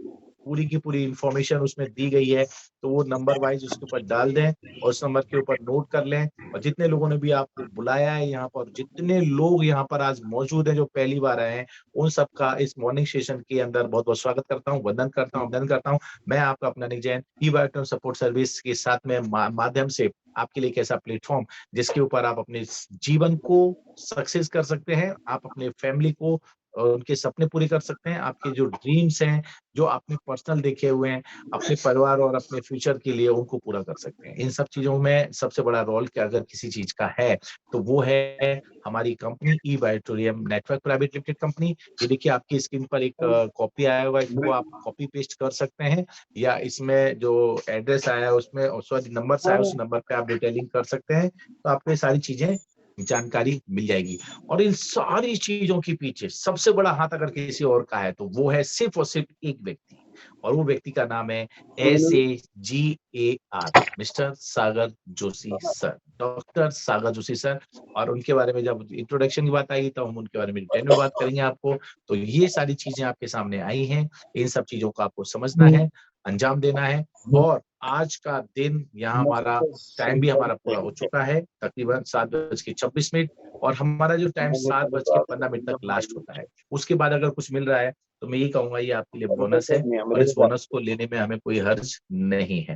पूरी की पूरी इंफॉर्मेशन उसमें दी गई है, तो वो नंबर वाइज उसके ऊपर डाल दें, और उस नंबर के ऊपर नोट कर लें। और जितने लोगों ने भी आपको बुलाया है यहाँ पर, जितने लोग यहाँ पर आज मौजूद हैं जो पहली बार आए हैं, उन सबका इस मॉर्निंग सेशन के अंदर बहुत बहुत स्वागत करता हूँ, वंदन करता हूँ। मैं आपका अपना अनिल जैन, ई-बायोटोन सपोर्ट सर्विस के साथ में माध्यम से आपके लिए एक ऐसा प्लेटफॉर्म जिसके ऊपर आप अपने जीवन को सक्सेस कर सकते हैं, आप अपने फैमिली को उनके सपने पूरे कर सकते हैं, आपके जो ड्रीम्स हैं, जो आपने पर्सनल देखे हुए हैं, अपने परिवार और अपने फ्यूचर के लिए उनको पूरा कर सकते हैं। इन सब चीजों में सबसे बड़ा रोल क्या अगर किसी चीज का है, तो वो है हमारी कंपनी ई-बायोटोरियम नेटवर्क प्राइवेट लिमिटेड कंपनी। ये देखिए आपकी स्क्रीन पर एक कॉपी आया हुआ है, इसको आप कॉपी पेस्ट कर सकते हैं, या इसमें जो एड्रेस आया है उसमें, सॉरी नंबर आया है, उस नंबर पे आप डिटेलिंग कर सकते हैं, तो आपको ये सारी चीजें जानकारी मिल जाएगी। और इन सारी चीजों के पीछे सबसे बड़ा हाथ अगर किसी और का है, तो वो है सिर्फ और सिर्फ एक व्यक्ति, और वो व्यक्ति का नाम है SAGAR, मिस्टर सागर जोशी सर, डॉक्टर सागर जोशी सर। और उनके बारे में जब इंट्रोडक्शन की बात आई तो हम उनके बारे में डिटेल में बात करेंगे आपको। तो ये सारी चीजें आपके सामने आई हैं, इन सब चीजों को आपको समझना है, अंजाम देना है। और आज का दिन यहाँ हमारा टाइम भी हमारा पूरा हो चुका है, तकरीबन 7:26, और हमारा जो टाइम 7:15 तक लास्ट होता है। उसके बाद अगर कुछ मिल रहा है तो मैं ये कहूंगा ये आपके लिए बोनस है, और इस बोनस को लेने में हमें कोई हर्ज नहीं है।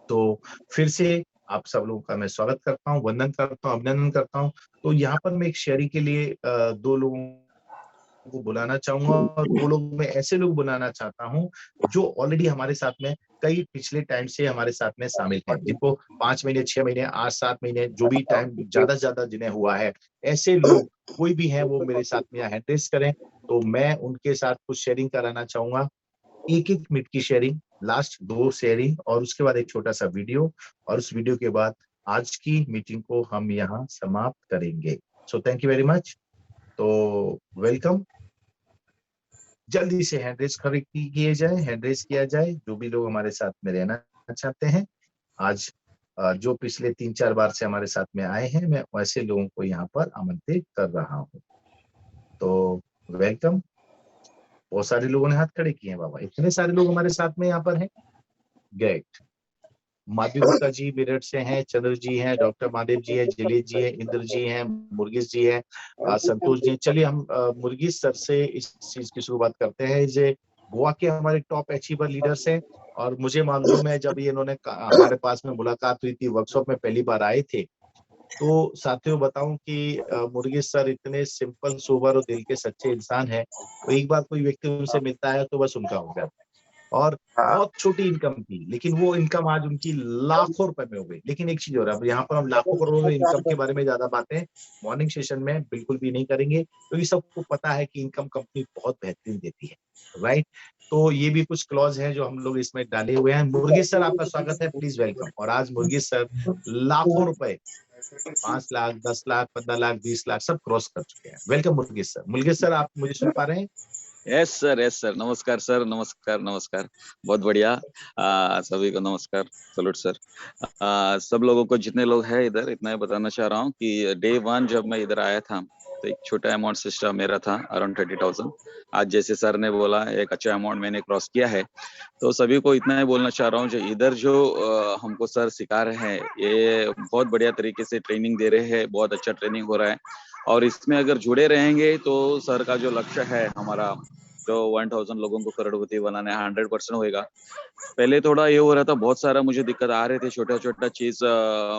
तो फिर से आप सब लोगों का मैं स्वागत करता हूँ, वंदन करता हूँ, अभिनंदन करता हूँ। तो यहाँ पर मैं एक शेयरिंग के लिए 2 लोगों को बुलाना चाहूंगा, और 2 लोग मैं ऐसे लोग बुलाना चाहता हूँ जो ऑलरेडी हमारे साथ में कई पिछले टाइम से हमारे साथ में शामिल हैं, जिनको 5 महीने, 6 महीने, 8, 7 महीने जो भी टाइम ज्यादा से ज्यादा जिन्हें हुआ है, ऐसे लोग कोई भी हैं वो मेरे साथ में हैंड रेज करें। तो मैं उनके साथ कुछ शेयरिंग कराना चाहूंगा, 1-1 मिनट की शेयरिंग, लास्ट 2 शेयरिंग, और उसके बाद एक छोटा सा वीडियो, और उस वीडियो के बाद आज की मीटिंग को हम यहाँ समाप्त करेंगे। So thank you very much. तो वेलकम। जल्दी से हैंड रेज किए जाए, हैंड रेज किया जाए, जो भी लोग हमारे साथ में रहना चाहते हैं। आज जो पिछले 3-4 बार से हमारे साथ में आए हैं, मैं वैसे लोगों को यहाँ पर आमंत्रित कर रहा हूँ। तो वेलकम। बहुत सारे लोगों ने हाथ खड़े किए हैं बाबा, इतने सारे लोग हमारे साथ में यहाँ पर हैं। ग्रेट। माधवी गुप्ता जी मेरठ से हैं, चंद्र जी हैं, डॉक्टर महादेव जी है, जिलेश जी है, इंद्र जी हैं, मुर्गीस जी है, संतोष जी। चलिए हम मुर्गीस सर से इस चीज की शुरुआत करते हैं। ये गोवा के हमारे टॉप अचीवर लीडर्स हैं, और मुझे मालूम है जब ये इन्होंने हमारे पास में मुलाकात हुई थी, वर्कशॉप में पहली बार आए थे, तो साथियों बताऊं कि मुर्गीस सर इतने सिंपल, सोबर और दिल के सच्चे इंसान हैं। तो एक बार कोई व्यक्ति उनसे मिलता है तो बस उनका हो जाता है, और बहुत छोटी इनकम थी, लेकिन वो इनकम आज उनकी लाखों रुपए में हो गई। लेकिन एक चीज हो रहा है, अब यहाँ पर हम लाखों करोड़ों में इनकम के बारे में ज्यादा बातें मॉर्निंग सेशन में बिल्कुल भी नहीं करेंगे, क्योंकि सबको पता है कि इनकम कंपनी बहुत बेहतरीन देती है, राइट। तो ये भी कुछ क्लॉज हैं जो हम लोग इसमें डाले हुए हैं। मुर्गीस सर आपका स्वागत है, प्लीज वेलकम। और आज मुर्गीस सर लाखों रुपए, 5 लाख, 10 लाख, 15 लाख, 20 लाख सब क्रॉस कर चुके हैं। वेलकम मुर्गीस सर। मुर्गीस सर आप मुझे सुन पा रहे हैं? यस सर, नमस्कार सर, नमस्कार, बहुत बढ़िया। सभी को नमस्कार, सलूट सर। सब लोगों को, जितने लोग हैं इधर, इतना ही बताना चाह रहा हूँ कि डे 1 जब मैं इधर आया था तो एक छोटा अमाउंट सिस्टम मेरा था, अराउंड 30,000। आज जैसे सर ने बोला एक अच्छा अमाउंट मैंने क्रॉस किया है। तो सभी को इतना ही बोलना चाह रहा हूँ, जो इधर जो हमको सर सिखा रहे हैं, ये बहुत बढ़िया तरीके से ट्रेनिंग दे रहे हैं, बहुत अच्छा ट्रेनिंग हो रहा है। और इसमें अगर जुड़े रहेंगे तो सर का जो लक्ष्य है हमारा, जो 1000 लोगों को करोड़पति बनाना है, 100% होएगा। पहले थोड़ा ये हो रहा था, बहुत सारा मुझे दिक्कत आ रहे थे, छोटा चीज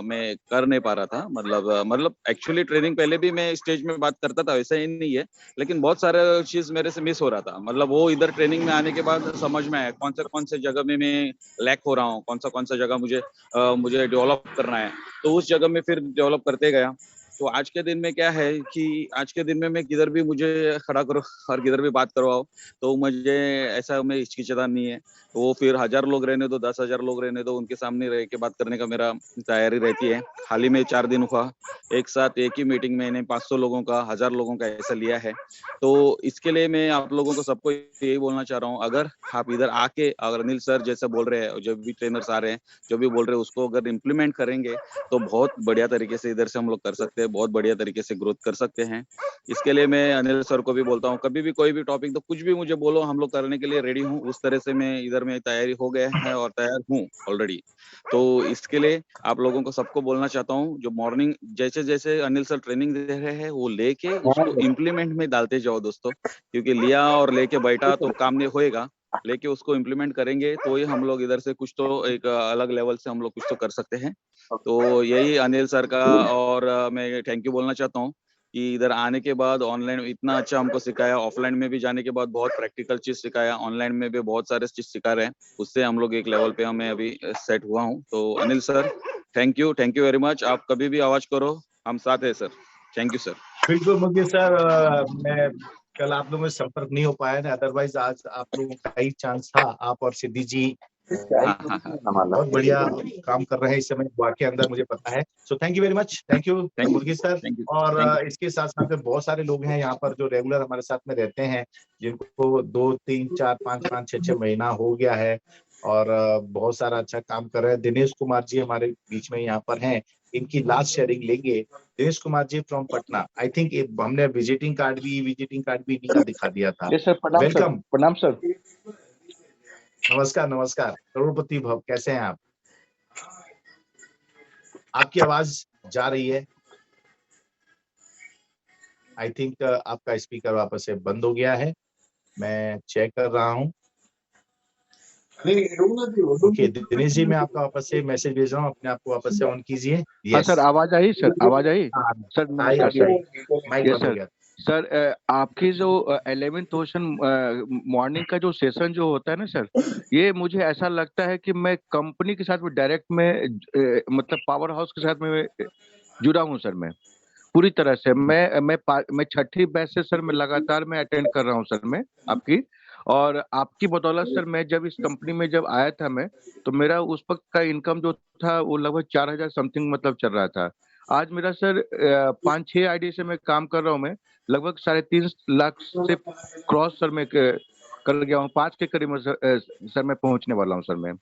मैं कर नहीं पा रहा था। मतलब एक्चुअली ट्रेनिंग पहले भी मैं स्टेज में बात करता था, वैसा ही नहीं है, लेकिन बहुत सारा चीज मेरे से मिस हो रहा था। मतलब वो इधर ट्रेनिंग में आने के बाद समझ में आया कौन से जगह में मैं लैक हो रहा हूँ, कौन सा जगह मुझे डेवलप करना है। तो उस जगह में फिर डेवलप करते गया। तो आज के दिन में क्या है कि आज के दिन में मैं किधर भी मुझे खड़ा करो और किधर भी बात करवाओ, तो मुझे ऐसा में हिचकिचाता नहीं है। तो वो फिर 1000 लोग रहने दो, 10,000 लोग रहने दो, उनके सामने रह के बात करने का मेरा तैयारी रहती है। हाल ही में 4 दिन हुआ, एक साथ एक ही मीटिंग में मैंने 500 लोगों का, 1000 लोगों का ऐसा लिया है। तो इसके लिए मैं आप लोगों को, सबको यही बोलना चाह रहा हूँ, अगर आप इधर आके, अगर अनिल सर जैसे बोल रहे हैं, जो भी ट्रेनर्स आ रहे हैं, जो भी बोल रहे हैं, उसको अगर इम्प्लीमेंट करेंगे तो बहुत बढ़िया तरीके से इधर से हम लोग कर सकते हैं, बहुत बढ़िया तरीके से ग्रोथ कर सकते हैं। इसके लिए मैं अनिल सर को भी बोलता हूँ, कभी भी कोई भी टॉपिक, तो कुछ भी मुझे बोलो, हम लोग करने के लिए रेडी हूँ। उस तरह से मैं इधर में तैयारी हो गया है और तैयार हूँ ऑलरेडी। तो इसके लिए आप लोगों को, सबको बोलना चाहता हूँ, जो मॉर्निंग जैसे जैसे अनिल सर ट्रेनिंग दे रहे हैं, वो लेके उसको इम्प्लीमेंट में डालते जाओ दोस्तों, क्योंकि लिया और लेके बैठा तो काम नहीं होएगा। लेके उसको इम्प्लीमेंट करेंगे तो ही हम लोग इधर से कुछ तो एक अलग लेवल से हम लोग कुछ तो कर सकते हैं। तो यही अनिल सर का, और मैं थैंक यू बोलना चाहता हूँ कि इधर आने के बाद ऑनलाइन इतना अच्छा हमको सिखाया, ऑफलाइन में भी जाने के बाद बहुत प्रैक्टिकल चीज सिखाया, ऑनलाइन में भी बहुत सारे चीज सिखा रहे हैं। उससे हम लोग एक लेवल पे मैं अभी सेट हुआ हूँ। तो Anil sir, thank you very much. आप कभी भी आवाज करो, हम साथ है सर। Thank you sir. बिल्कुल मुझे सर, मैं कल आप लोगों में संपर्क नहीं हो पाया ना, अदरवाइज आज आप लोगों का ही चांस था, आप और सिद्धि जी बहुत बढ़िया काम कर रहे हैं इस समय गोवा के अंदर, मुझे पता है। So thank you very much, thank you मुर्गी सर। और इसके साथ साथ में बहुत सारे लोग हैं यहाँ पर जो रेगुलर हमारे साथ में रहते हैं, जिनको 2, 3, 4, 5, 6 महीना हो गया है और बहुत सारा अच्छा काम कर रहे हैं। दिनेश कुमार जी हमारे बीच में यहाँ पर हैं, इनकी लास्ट शेयरिंग लेंगे। Dinesh Kumar ji from Patna, I think हमने विजिटिंग कार्ड भी इन्हीं का दिखा दिया था। वेलकम। प्रणाम सर। नमस्कार नमस्कार, करोड़पति भव, कैसे हैं आप? आपकी आवाज जा रही है। आई थिंक आपका स्पीकर वापस से बंद हो गया है, मैं चेक कर रहा हूँ। ओके दिनेश जी, मैं आपका वापस से मैसेज भेज रहा हूँ, अपने आप को वापस से ऑन कीजिए। हाँ सर, आवाज आई सर, आवाज आई सर। नमस्कार सर। Yes sir. सर आपकी जो 11th ओशन मॉर्निंग का जो सेशन जो होता है ना सर, ये मुझे ऐसा लगता है कि मैं कंपनी के साथ में डायरेक्ट में मतलब पावर हाउस के साथ में जुड़ा हूँ सर। मैं पूरी तरह से मैं छठी बैच से सर मैं लगातार मैं अटेंड कर रहा हूँ सर मैं आपकी। और आपकी बदौलत सर मैं जब इस कंपनी में जब आया था मैं, तो मेरा उस वक्त का इनकम जो था वो लगभग 4000 समथिंग मतलब चल रहा था। आज मेरा सर 5-6 आईडी से मैं काम कर रहा हूँ, मैं लगभग 3.5 लाख से क्रॉस सर मैं कर गया हूँ। 5 के करीब सर मैं पहुंचने वाला हूँ सर मैं।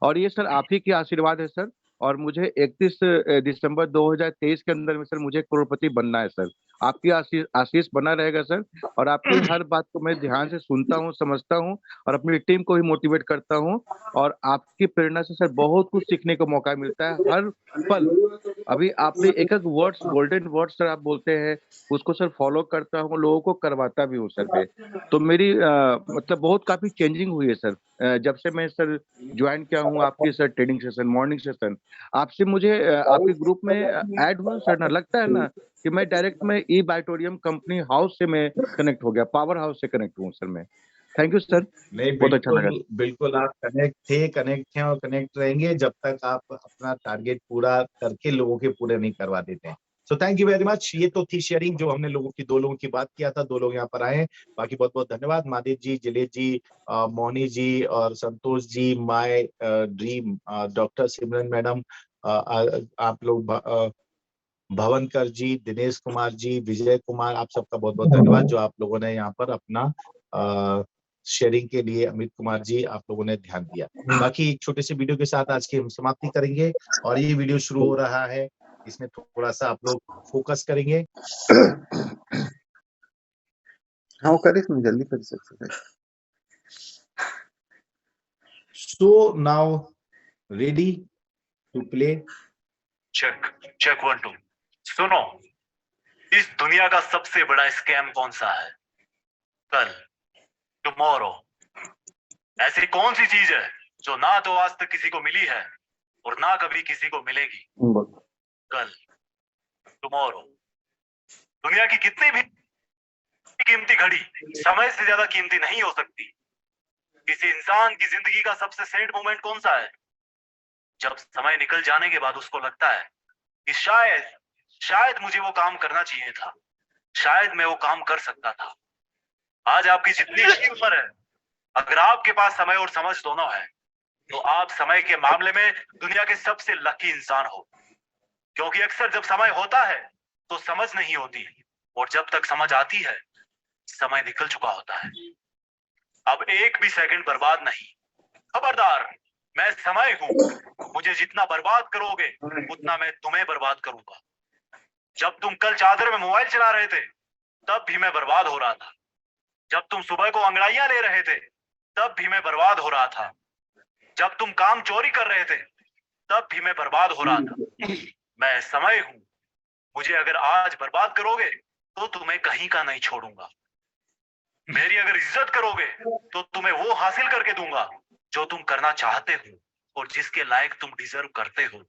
और ये सर आप ही की आशीर्वाद है सर। और मुझे 31 दिसंबर 2023 के अंदर में सर मुझे करोड़पति बनना है सर। आपकी आशीष बना रहेगा सर। और आपकी हर बात को मैं ध्यान से सुनता हूँ, समझता हूँ और अपनी टीम को भी मोटिवेट करता हूँ। और आपकी प्रेरणा से सर बहुत कुछ सीखने को मौका मिलता है हर पल। अभी आपने एक वर्ड्स, गोल्डन वर्ड्स सर आप बोलते हैं, उसको सर फॉलो करता हूँ, लोगों को करवाता भी हूँ सर पे। तो मेरी मतलब बहुत काफी चेंजिंग हुई है सर जब से मैं सर ज्वाइन किया हूँ आपकी sir training session, morning session. आपसे मुझे आपके ग्रुप में ऐड हुआ सर ना, लगता है ना कि मैं डायरेक्ट में ई बाइटोरियम कंपनी हाउस से मैं कनेक्ट हो गया, पावर हाउस से कनेक्ट हूँ सर मैं। थैंक यू सर, नहीं बहुत अच्छा लगा। बिल्कुल आप कनेक्ट हैं और कनेक्ट रहेंगे जब तक आप अपना टारगेट पूरा करके लोगों के पूरे नहीं करवा देते हैं। So thank you very much. ये तो थी शेयरिंग जो हमने दो लोगों की बात किया था, 2 लोग यहाँ पर आए। बाकी बहुत बहुत धन्यवाद महादेव जी, जिलेश जी, मोहनी जी और Santosh ji, my dream, doctor Simran madam, आप लोग भवनकर जी, दिनेश कुमार जी, विजय कुमार, आप सबका बहुत बहुत धन्यवाद जो आप लोगों ने यहाँ पर अपना शेयरिंग के लिए, अमित कुमार जी, आप लोगों ने ध्यान दिया। बाकी एक छोटे से वीडियो के साथ आज की हम समाप्ति करेंगे और ये वीडियो शुरू हो रहा है, इसमें थोड़ा सा आप लोग फोकस करेंगे। हाँ कर जल्दी कर सकते। So now ready to play. Check 1 2। सुनो, इस दुनिया का सबसे बड़ा स्कैम कौन सा है? कल, टुमारो। ऐसी कौन सी चीज है जो ना तो आज तक किसी को मिली है और ना कभी किसी को मिलेगी? कल, टुमारो। दुनिया की कितनी भी कीमती घड़ी समय से ज्यादा कीमती नहीं हो सकती। किसी इंसान की जिंदगी का सबसे सैड मोमेंट कौन सा है? जब समय निकल जाने के बाद उसको लगता है कि शायद मुझे वो काम करना चाहिए था, शायद मैं वो काम कर सकता था। आज आपकी जितनी भी उम्र है, अगर आपके पास समय और समझ दोनों है, तो आप समय के मामले में दुनिया के सबसे लकी इंसान हो। क्योंकि अक्सर जब समय होता है तो समझ नहीं होती, और जब तक समझ आती है समय निकल चुका होता है। अब एक भी सेकंड बर्बाद नहीं। खबरदार, मैं समय हूं। मुझे जितना बर्बाद करोगे उतना मैं तुम्हें बर्बाद करूंगा। जब तुम कल चादर में मोबाइल चला रहे थे तब भी मैं बर्बाद हो रहा था। जब तुम सुबह को अंगड़ाइयां ले रहे थे तब भी मैं बर्बाद हो रहा था। जब तुम काम चोरी कर रहे थे तब भी मैं बर्बाद हो रहा था। मैं समय हूं। मुझे अगर आज बर्बाद करोगे तो तुम्हें कहीं का नहीं छोड़ूंगा। मेरी अगर इज्जत करोगे तो तुम्हें वो हासिल करके दूंगा जो तुम करना चाहते हो और जिसके लायक तुम डिजर्व करते हो।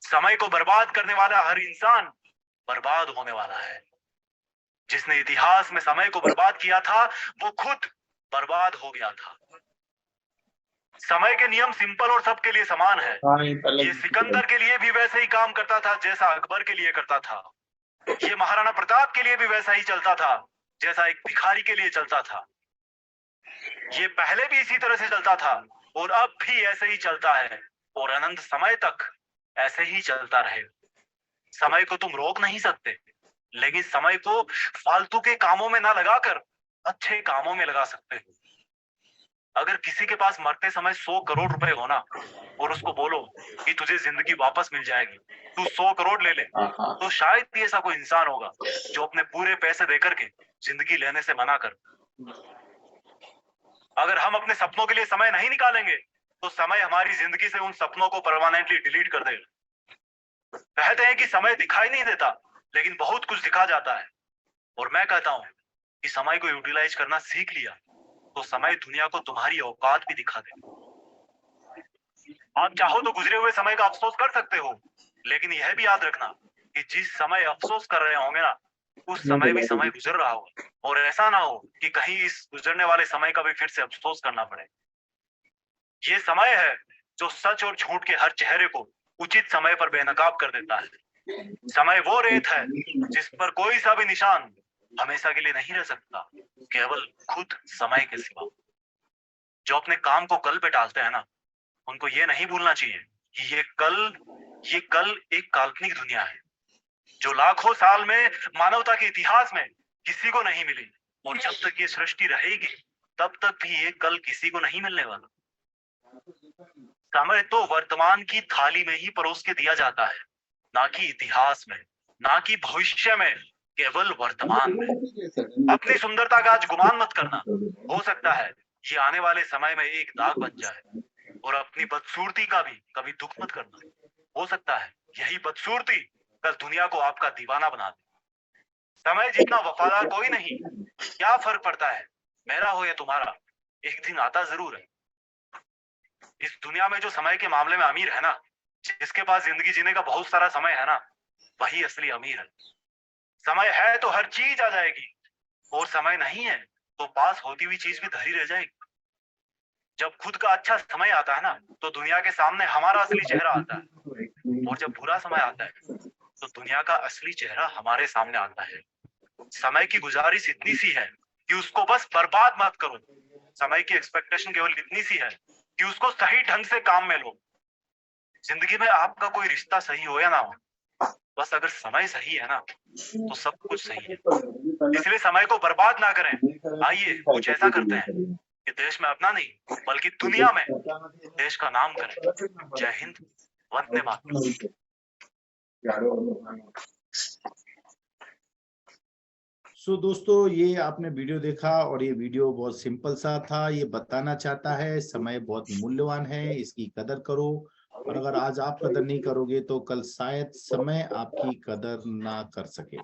समय को बर्बाद करने वाला हर इंसान बर्बाद होने वाला है। जिसने इतिहास में समय को बर्बाद किया था वो खुद बर्बाद हो गया था। समय के नियम सिंपल और सबके लिए समान है। ये सिकंदर के लिए भी वैसे ही काम करता था जैसा अकबर के लिए करता था। ये महाराणा प्रताप के लिए भी वैसा ही चलता था जैसा एक भिखारी के लिए चलता था। ये पहले भी इसी तरह से चलता था और अब भी ऐसे ही चलता है और अनंत समय तक ऐसे ही चलता रहेगा। समय को तुम रोक नहीं सकते, लेकिन समय को फालतू के कामों में ना लगाकर अच्छे कामों में लगा सकते हो। अगर किसी के पास मरते समय 100 करोड़ रुपए हो ना, और उसको बोलो कि तुझे जिंदगी वापस मिल जाएगी, तू 100 करोड़ ले ले, तो शायद ही ऐसा कोई इंसान होगा जो अपने पूरे पैसे देकर के जिंदगी लेने से मना कर। अगर हम अपने सपनों के लिए समय नहीं निकालेंगे तो समय हमारी जिंदगी से उन सपनों को परमानेंटली डिलीट कर देगा। कहते हैं कि समय दिखाई नहीं देता, लेकिन बहुत कुछ दिखा जाता है। और मैं कहता हूं कि समय को यूटिलाइज करना सीख लिया तो समय दुनिया को तुम्हारी औकात भी दिखा दे। आप चाहो तो गुजरे हुए समय का अफसोस कर सकते हो, लेकिन यह भी याद रखना कि जिस समय अफसोस कर रहे होंगे ना, उस समय भी समय गुजर रहा होगा, और ऐसा ना हो कि कहीं इस गुजरने वाले समय का भी फिर से अफसोस करना पड़े। ये समय है जो सच और झूठ के हर चेहरे को उचित समय पर बेनकाब कर देता है। समय वो रेत है जिस पर कोई सा भी निशान हमेशा के लिए नहीं रह सकता, केवल खुद समय के सिवा। जो अपने काम को कल पे टालते हैं ना, उनको ये नहीं भूलना चाहिए कि ये कल एक काल्पनिक दुनिया है जो लाखों साल में मानवता के इतिहास में किसी को नहीं मिली, और जब तक ये सृष्टि रहेगी तब तक भी ये कल किसी को नहीं मिलने वाला। समय तो वर्तमान की थाली में ही परोस के दिया जाता है, ना कि इतिहास में, ना कि भविष्य में, केवल वर्तमान में। अपनी सुंदरता का आज गुमान मत करना, हो सकता है ये आने वाले समय में एक दाग बन जाए। और अपनी बदसूरती का भी कभी दुख मत करना, हो सकता है यही बदसूरती कल दुनिया को आपका दीवाना बना दे। समय जितना वफादार कोई नहीं, क्या फर्क पड़ता है मेरा हो या तुम्हारा, एक दिन आता जरूर है। इस दुनिया में जो समय के मामले में अमीर है ना, जिसके पास जिंदगी जीने का बहुत सारा समय है ना, वही असली अमीर है। समय है तो हर चीज आ जाएगी, और समय नहीं है तो पास होती हुई चीज भी धरी रह जाएगी। जब खुद का अच्छा समय आता है ना, तो दुनिया के सामने हमारा असली चेहरा आता है, और जब बुरा समय आता है तो दुनिया का असली चेहरा हमारे सामने आता है। समय की गुजारिश इतनी सी है कि उसको बस बर्बाद मत करो। समय की एक्सपेक्टेशन केवल इतनी सी है कि उसको सही ढंग से काम में लो। जिंदगी में आपका कोई रिश्ता सही हो या ना हो, बस अगर समय सही है ना तो सब कुछ सही है। इसलिए समय को बर्बाद ना करें। आइए कुछ ऐसा करते हैं कि देश में अपना नहीं बल्कि दुनिया में देश का नाम करें। जय हिंद, वंदे मातरम। दोस्तों, ये आपने वीडियो देखा, और ये वीडियो बहुत सिंपल सा था। ये बताना चाहता है समय बहुत मूल्यवान है, इसकी कदर करो, और अगर आज आप कदर नहीं करोगे तो कल शायद समय आपकी कदर ना कर सके।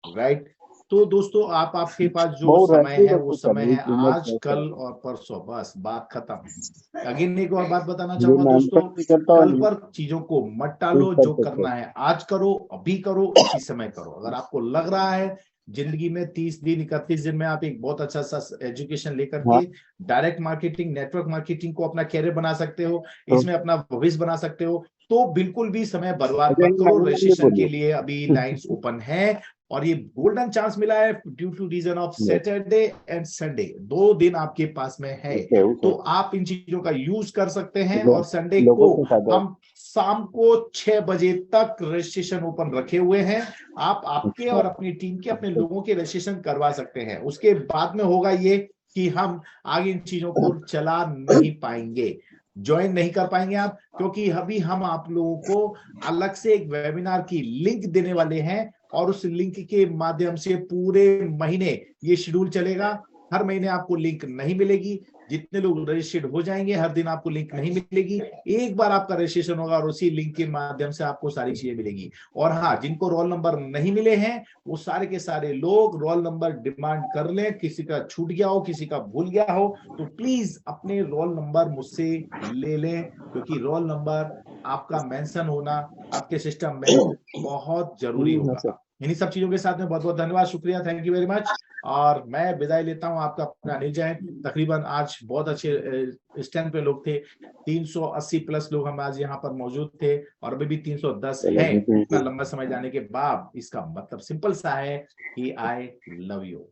राइट। तो दोस्तों, आपके पास जो समय है वो समय है आज, कल और परसों, बस बात खत्म। अगेन एक और बात बताना चाहूंगा दोस्तों, कल पर चीजों को मत टालो। जो करना है आज करो, अभी करो, इसी समय करो। अगर आपको लग रहा है जिंदगी में 30 दिन 31 दिन में आप एक बहुत अच्छा सा एजुकेशन लेकर के डायरेक्ट मार्केटिंग, नेटवर्क मार्केटिंग को अपना कैरियर बना सकते हो, इसमें अपना भविष्य बना सकते हो, तो बिल्कुल भी समय बर्बाद मत करो। रजिस्ट्रेशन के लिए अभी लाइंस ओपन है, और ये गोल्डन चांस मिला है due to reason of Saturday and Sunday. 2 दिन आपके पास में है, तो आप इन चीजों का यूज कर सकते हैं। और संडे को हम शाम को 6 बजे तक रजिस्ट्रेशन ओपन रखे हुए हैं। आप आपके और अपनी टीम के, अपने लोगों के रजिस्ट्रेशन करवा सकते हैं। उसके बाद में होगा ये कि हम आगे इन चीजों को चला नहीं पाएंगे, ज्वाइन नहीं कर पाएंगे आप, क्योंकि अभी हम आप लोगों को अलग से एक वेबिनार की लिंक देने वाले हैं, और उस लिंक के माध्यम से पूरे महीने ये शेड्यूल चलेगा। हर महीने आपको लिंक नहीं मिलेगी। जितने लोग रजिस्टर्ड हो जाएंगे, हर दिन आपको लिंक नहीं मिलेगी। एक बार आपका रजिस्ट्रेशन होगा और उसी लिंक के माध्यम से आपको सारी चीजें मिलेगी। और हाँ, जिनको रोल नंबर नहीं मिले हैं वो सारे के सारे लोग रोल नंबर डिमांड कर लें। किसी का छूट गया हो, किसी का भूल गया हो, तो प्लीज अपने रोल नंबर मुझसे ले लें, क्योंकि रोल नंबर आपका मेंशन होना आपके सिस्टम में बहुत जरूरी होगा। इन्हीं सब चीजों के साथ में बहुत बहुत धन्यवाद, शुक्रिया, थैंक यू वेरी मच। और मैं विदाई लेता हूं आपका अपना अनिल जैन। तकरीबन आज बहुत अच्छे स्टैंड पे लोग थे, 380 प्लस लोग हम आज यहाँ पर मौजूद थे, और अभी भी 310 है। इतना लंबा समय जाने के बाद इसका मतलब सिंपल सा है कि आई लव यू।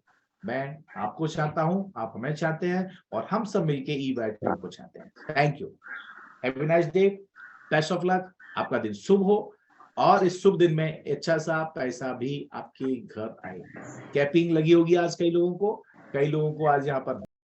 मैं आपको चाहता हूं, आप हमें चाहते हैं, और हम सब मिलके ई-वाइट क्लब को चाहते हैं। Thank you, have a nice day, best of luck, आपका दिन शुभ हो, और इस शुभ दिन में अच्छा सा पैसा भी आपके घर आए। कैपिंग लगी होगी आज कई लोगों को आज यहाँ पर